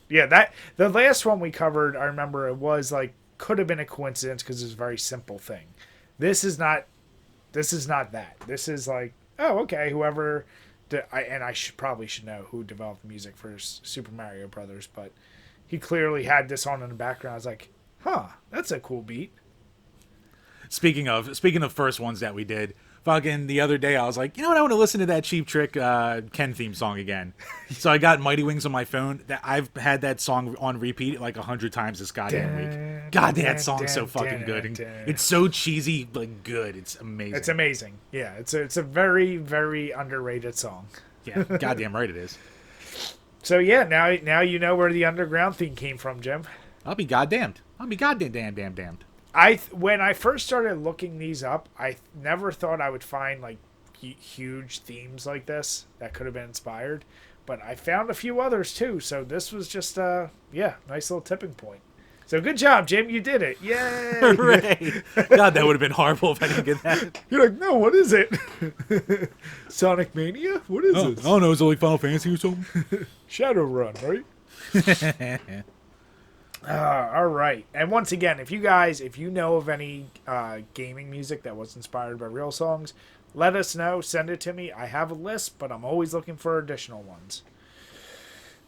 Yeah, that the last one we covered, I remember it was like, could have been a coincidence because it's a very simple thing. This is not that. This is like, oh, okay, whoever, and I probably should know who developed the music for Super Mario Brothers, but he clearly had this on in the background. I was like, huh, that's a cool beat. Speaking of first ones that we did, fucking the other day I was like, you know what, I want to listen to that Cheap Trick Ken theme song again. So I got Mighty Wings on my phone. That I've had that song on repeat like 100 times this goddamn week. God, that song's so fucking good. And it's so cheesy, but good. It's amazing. It's amazing. Yeah, it's a very, very underrated song. Yeah, goddamn right it is. So yeah, now you know where the underground theme came from, Jim. I'll be goddamned. I'll be goddamn damned. When I first started looking these up, I never thought I would find like huge themes like this that could have been inspired, but I found a few others too. So this was just nice little tipping point. So good job, Jim. You did it. Yay! Hooray! God, that would have been horrible if I didn't get that. You're like, no, what is it? Sonic Mania? What is this? I don't know. Is it like Final Fantasy or something? Shadowrun, right? All right. And once again, if you know of any gaming music that was inspired by real songs, let us know. Send it to me. I have a list, but I'm always looking for additional ones.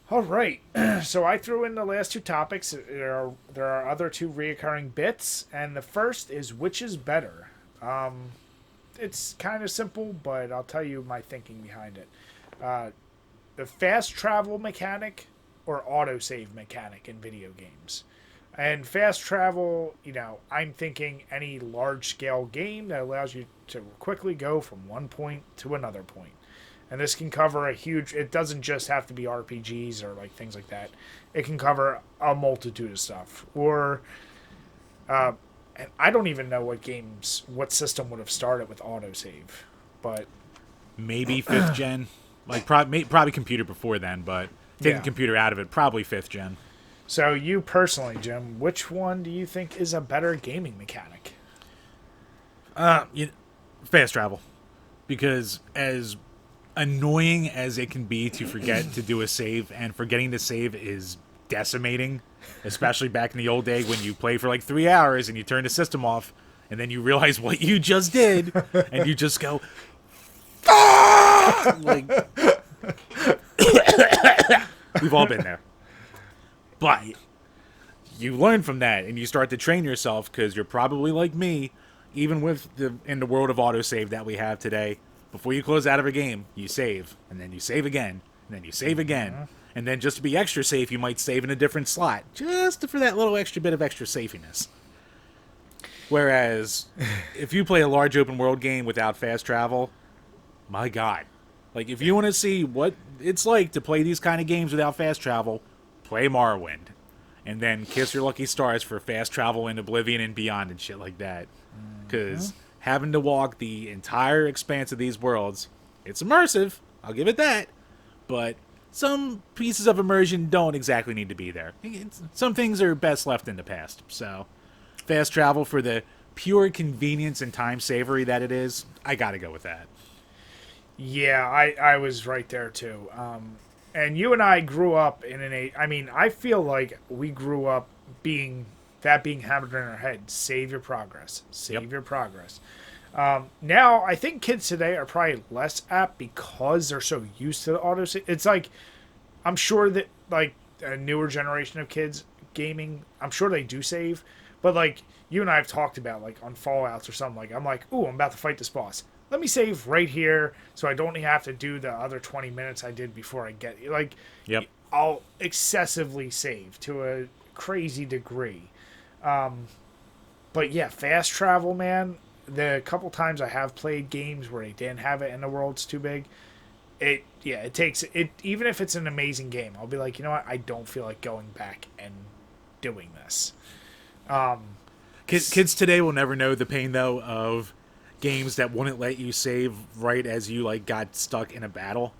All right. So I threw in the last two topics. There are other two reoccurring bits, and the first is which is better. It's kind of simple, but I'll tell you my thinking behind it. The fast travel mechanic or autosave mechanic in video games. And fast travel, I'm thinking any large-scale game that allows you to quickly go from one point to another point. And this can cover it doesn't just have to be RPGs or like things like that. It can cover a multitude of stuff. Or, and I don't even know what system would have started with autosave. But maybe 5th gen. Like probably computer before then, but taking computer out of it, probably 5th gen. So you personally, Jim, which one do you think is a better gaming mechanic? Fast travel. Because as annoying as it can be to forget to do a save, and forgetting to save is decimating, especially back in the old day when you play for like 3 hours and you turn the system off and then you realize what you just did and you just go, fuck! Like, we've all been there. But you learn from that and you start to train yourself, because you're probably like me, even with in the world of autosave that we have today. Before you close out of a game, you save, and then you save again, and then you save again. And then just to be extra safe, you might save in a different slot, just for that little extra bit of extra safeness. Whereas, if you play a large open world game without fast travel, my God. Like, if you want to see what it's like to play these kind of games without fast travel, play Morrowind, and then kiss your lucky stars for fast travel in Oblivion and beyond and shit like that. Because having to walk the entire expanse of these worlds, it's immersive, I'll give it that, but some pieces of immersion don't exactly need to be there. Some things are best left in the past. So, fast travel for the pure convenience and time savory that it is, I gotta go with that. Yeah, I was right there too. And you and I grew up in an age. I mean, I feel like we grew up being hammered in our head. Save your progress. Save your progress. Now, I think kids today are probably less apt because they're so used to the auto save. It's like, I'm sure that, like, a newer generation of kids gaming, I'm sure they do save. But, like, you and I have talked about, like, on Fallouts or something, like, I'm like, ooh, I'm about to fight this boss. Let me save right here so I don't have to do the other 20 minutes I did before I get... Like, I'll excessively save to a crazy degree. But, yeah, fast travel, man... The couple times I have played games where they didn't have it and the world's too big, it takes it. Even if it's an amazing game, I'll be like, you know what? I don't feel like going back and doing this. Kids today will never know the pain though of games that wouldn't let you save right as you like got stuck in a battle.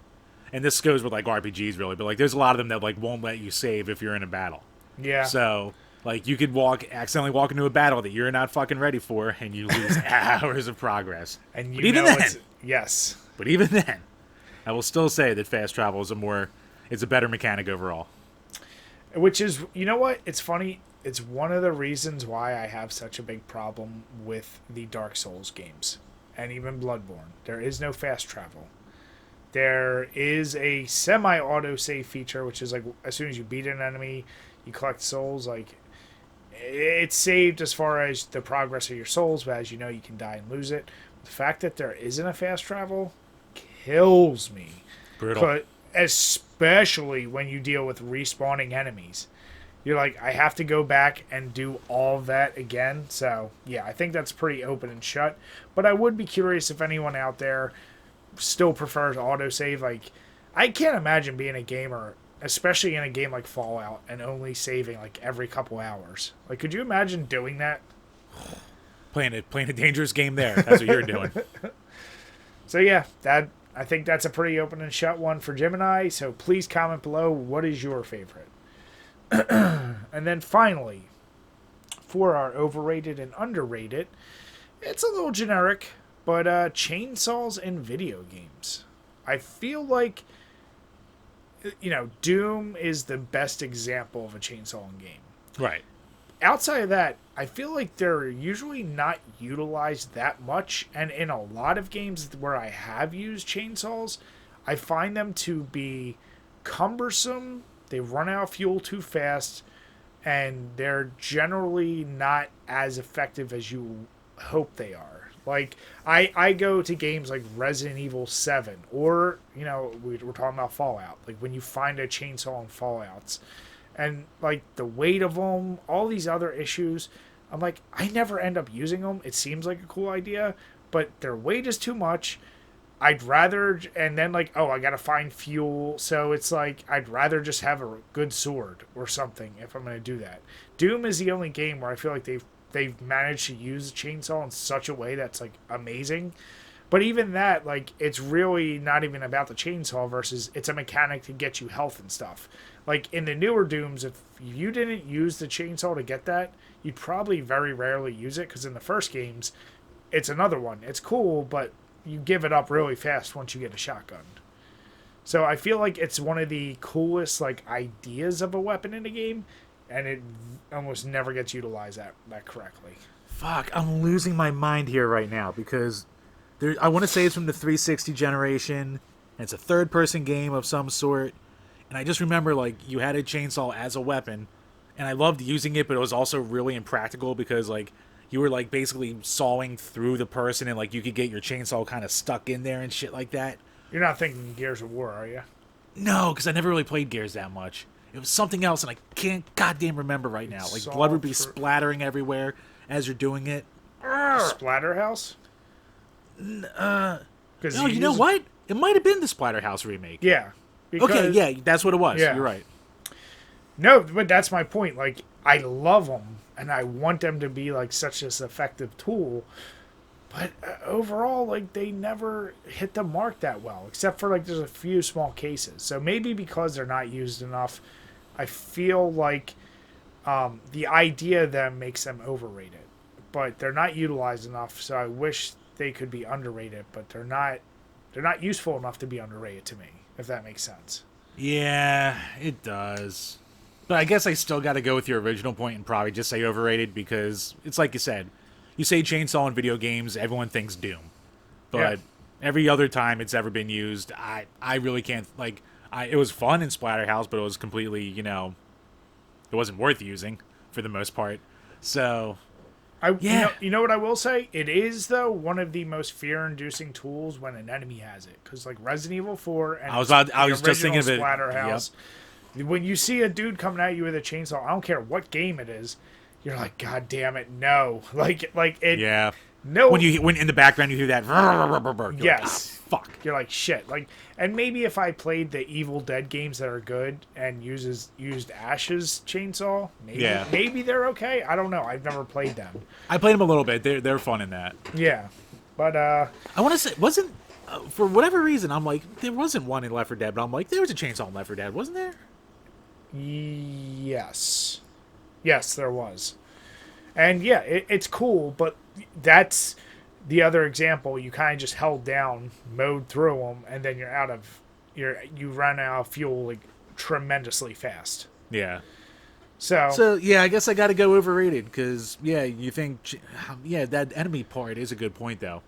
And this goes with like RPGs really, but like there's a lot of them that like won't let you save if you're in a battle. Yeah. So like, you could accidentally walk into a battle that you're not fucking ready for, and you lose hours of progress. And but even then, yes. But even then, I will still say that fast travel is it's a better mechanic overall. Which is, you know what? It's funny. It's one of the reasons why I have such a big problem with the Dark Souls games, and even Bloodborne. There is no fast travel. There is a semi-auto save feature, which is like, as soon as you beat an enemy, you collect souls, like... It's saved as far as the progress of your souls, but as you know, you can die and lose it. The fact that there isn't a fast travel kills me. Brutal. But especially when you deal with respawning enemies. You're like, I have to go back and do all of that again. So, yeah, I think that's pretty open and shut. But I would be curious if anyone out there still prefers autosave. Like, I can't imagine being a gamer... Especially in a game like Fallout and only saving like every couple hours. Like, could you imagine doing that? Playing a dangerous game there. That's what you're doing. So yeah, I think that's a pretty open and shut one for Gemini. So please comment below, what is your favorite? And then finally, for our overrated and underrated, it's a little generic, but chainsaws in video games. I feel like, you know, Doom is the best example of a chainsaw in game. Right. Outside of that, I feel like they're usually not utilized that much. And in a lot of games where I have used chainsaws, I find them to be cumbersome. They run out of fuel too fast. And they're generally not as effective as you hope they are. Like, I go to games like Resident Evil 7, or, you know, we're talking about Fallout. Like, when you find a chainsaw in Fallouts, and, like, the weight of them, all these other issues, I'm like, I never end up using them. It seems like a cool idea, but their weight is too much. I'd rather, and then, like, oh, I gotta find fuel, so it's like, I'd rather just have a good sword or something if I'm gonna do that. Doom is the only game where I feel like they've managed to use the chainsaw in such a way that's, like, amazing. But even that, like, it's really not even about the chainsaw versus it's a mechanic to get you health and stuff. Like, in the newer Dooms, if you didn't use the chainsaw to get that, you'd probably very rarely use it, because in the first games, it's another one. It's cool, but you give it up really fast once you get a shotgun. So I feel like it's one of the coolest, like, ideas of a weapon in a game, and it almost never gets utilized that correctly. Fuck, I'm losing my mind here right now because I want to say it's from the 360 generation, and it's a third-person game of some sort, and I just remember, like, you had a chainsaw as a weapon, and I loved using it, but it was also really impractical because, like, you were, like, basically sawing through the person, and, like, you could get your chainsaw kind of stuck in there and shit like that. You're not thinking Gears of War, are you? No, because I never really played Gears that much. It was something else, and I can't goddamn remember right now. Like, blood would be splattering everywhere as you're doing it. Splatterhouse? No, you know what? It might have been the Splatterhouse remake. Yeah. Okay, yeah, that's what it was. Yeah. You're right. No, but that's my point. Like, I love them, and I want them to be like such this effective tool. But overall, like, they never hit the mark that well, except for like there's a few small cases. So maybe because they're not used enough, I feel like the idea of them makes them overrated. But they're not utilized enough, so I wish they could be underrated. But they're not useful enough to be underrated to me, if that makes sense. Yeah, it does. But I guess I still got to go with your original point and probably just say overrated because it's like you said. You say chainsaw in video games, everyone thinks Doom. But every other time it's ever been used, I really can't, like, it was fun in Splatterhouse, but it was completely, it wasn't worth using for the most part. So, you know what I will say? It is, though, one of the most fear-inducing tools when an enemy has it. Because, like, Resident Evil 4 and I was just thinking of it. Splatterhouse, when you see a dude coming at you with a chainsaw, I don't care what game it is, you're like, God damn it, no. Like it. Yeah. No. When in the background you hear that. You're yes. Like, fuck. You're like, shit. Like, and maybe if I played the Evil Dead games that are good and used Ash's chainsaw, maybe they're okay. I don't know. I've never played them. I played them a little bit. They're fun in that. Yeah, but I want to say wasn't for whatever reason I'm like there wasn't one in Left 4 Dead, but I'm like there was a chainsaw in Left 4 Dead, wasn't there? Yes, there was. And yeah, it's cool, but that's the other example. You kind of just held down, mowed through them, and then you run out of fuel like tremendously fast. Yeah. So yeah, I guess I got to go overrated because you think that enemy part is a good point though.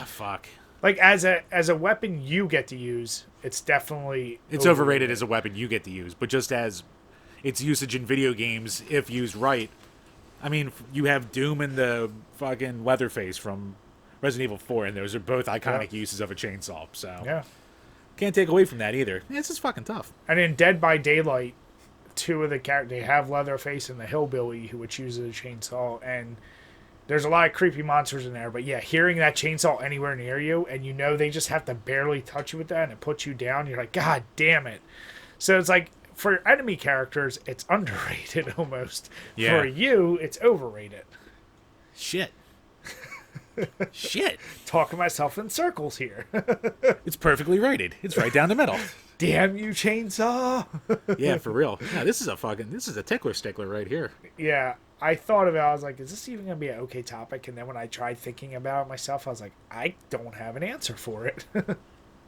Fuck. Like as a weapon you get to use, it's definitely overrated as a weapon you get to use, but just as its usage in video games, if used right. I mean, you have Doom and the fucking Leatherface from Resident Evil 4, and those are both iconic uses of a chainsaw. So can't take away from that either. It's just fucking tough. And in Dead by Daylight, two of the characters, they have Leatherface and the Hillbilly, which uses a chainsaw, and there's a lot of creepy monsters in there. But yeah, hearing that chainsaw anywhere near you, and you know they just have to barely touch you with that, and it puts you down, you're like, God damn it. So it's like, for enemy characters, it's underrated almost. Yeah. For you, it's overrated. Shit. Talking myself in circles here. It's perfectly rated. It's right down the middle. Damn you, chainsaw. Yeah, for real. Yeah, this is a tickler stickler right here. Yeah, I thought about it. I was like, is this even going to be an okay topic? And then when I tried thinking about it myself, I was like, I don't have an answer for it.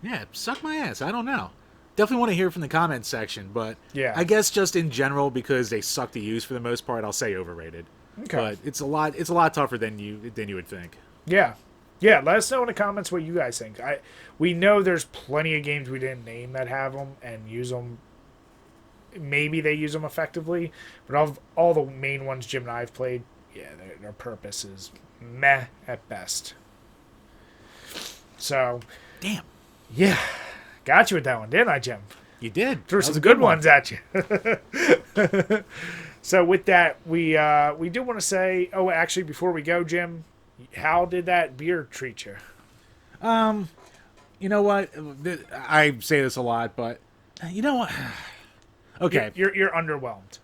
Yeah, suck my ass. I don't know. Definitely want to hear from the comments section, but yeah, I guess just in general because they suck to use for the most part, I'll say overrated. Okay. But it's a lot tougher than you would think. Yeah. Yeah, let us know in the comments what you guys think. We know there's plenty of games we didn't name that have them and use them. Maybe they use them effectively, but of all the main ones Jim and I have played, their purpose is meh at best. So, damn. Yeah. Got you with that one, didn't I, Jim? You did. Threw some good ones at you. So with that, we do want to say, actually, before we go, Jim, how did that beer treat you? You know what? I say this a lot, but you know what? Okay. You're underwhelmed.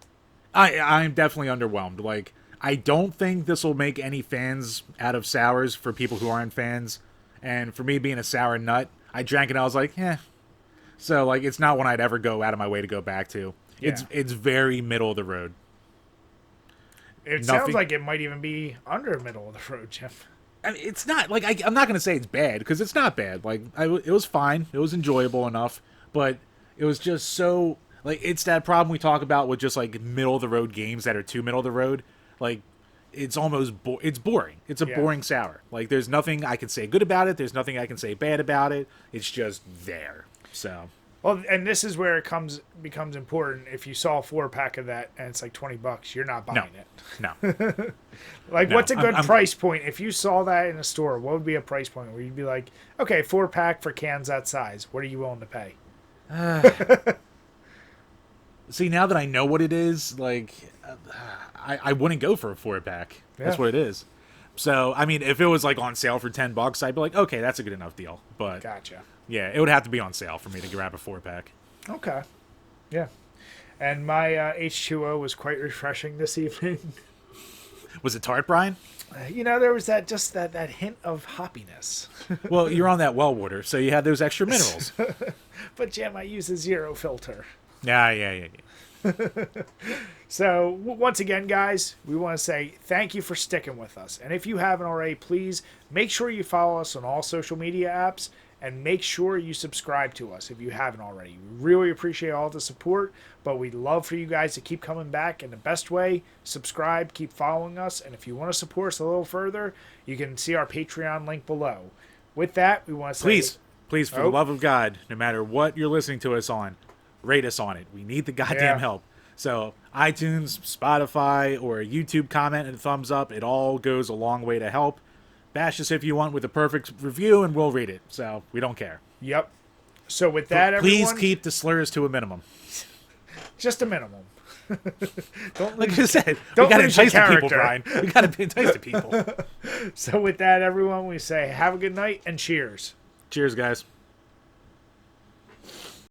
I'm definitely underwhelmed. Like, I don't think this will make any fans out of sours for people who aren't fans. And for me being a sour nut, I drank it and I was like, So, like, it's not one I'd ever go out of my way to go back to. Yeah. It's very middle of the road. It sounds like it might even be under middle of the road, Jim. I mean, it's not, like, I'm not going to say it's bad, because it's not bad. Like, it was fine. It was enjoyable enough. But it was just so, like, it's that problem we talk about with just, like, middle of the road games that are too middle of the road. Like, it's almost it's boring. It's a boring sour. Like, there's nothing I can say good about it. There's nothing I can say bad about it. It's just there. So, well, and this is where it becomes important. If you saw a 4-pack of that and it's like $20, you're not buying it. No. Like, what's a good price point? If you saw that in a store, what would be a price point where you'd be like, okay, 4-pack for cans that size. What are you willing to pay? See, now that I know what it is, like, I wouldn't go for a 4-pack. That's what it is. So, I mean, if it was, like, on sale for $10, I'd be like, okay, that's a good enough deal. But gotcha. Yeah, it would have to be on sale for me to grab a 4-pack. Okay. Yeah. And my H2O was quite refreshing this evening. Was it tart, Brian? There was that hint of hoppiness. Well, you're on that well water, so you had those extra minerals. But Jim, I use a zero filter. Yeah. So, once again, guys, we want to say thank you for sticking with us. And if you haven't already, please make sure you follow us on all social media apps and make sure you subscribe to us if you haven't already. We really appreciate all the support, but we'd love for you guys to keep coming back. And the best way, subscribe, keep following us. And if you want to support us a little further, you can see our Patreon link below. With that, we want to say... Please, for the love of God, no matter what you're listening to us on, rate us on it. We need the goddamn help. So iTunes, Spotify, or a YouTube comment and a thumbs up, it all goes a long way to help. Bash us if you want with a perfect review, and we'll read it. So we don't care. Yep. So with that, please everyone... keep the slurs to a minimum. Just a minimum. Like I said, we got to entice the people, Brian. We got to entice the people. So with that, everyone, we say have a good night and cheers. Cheers, guys.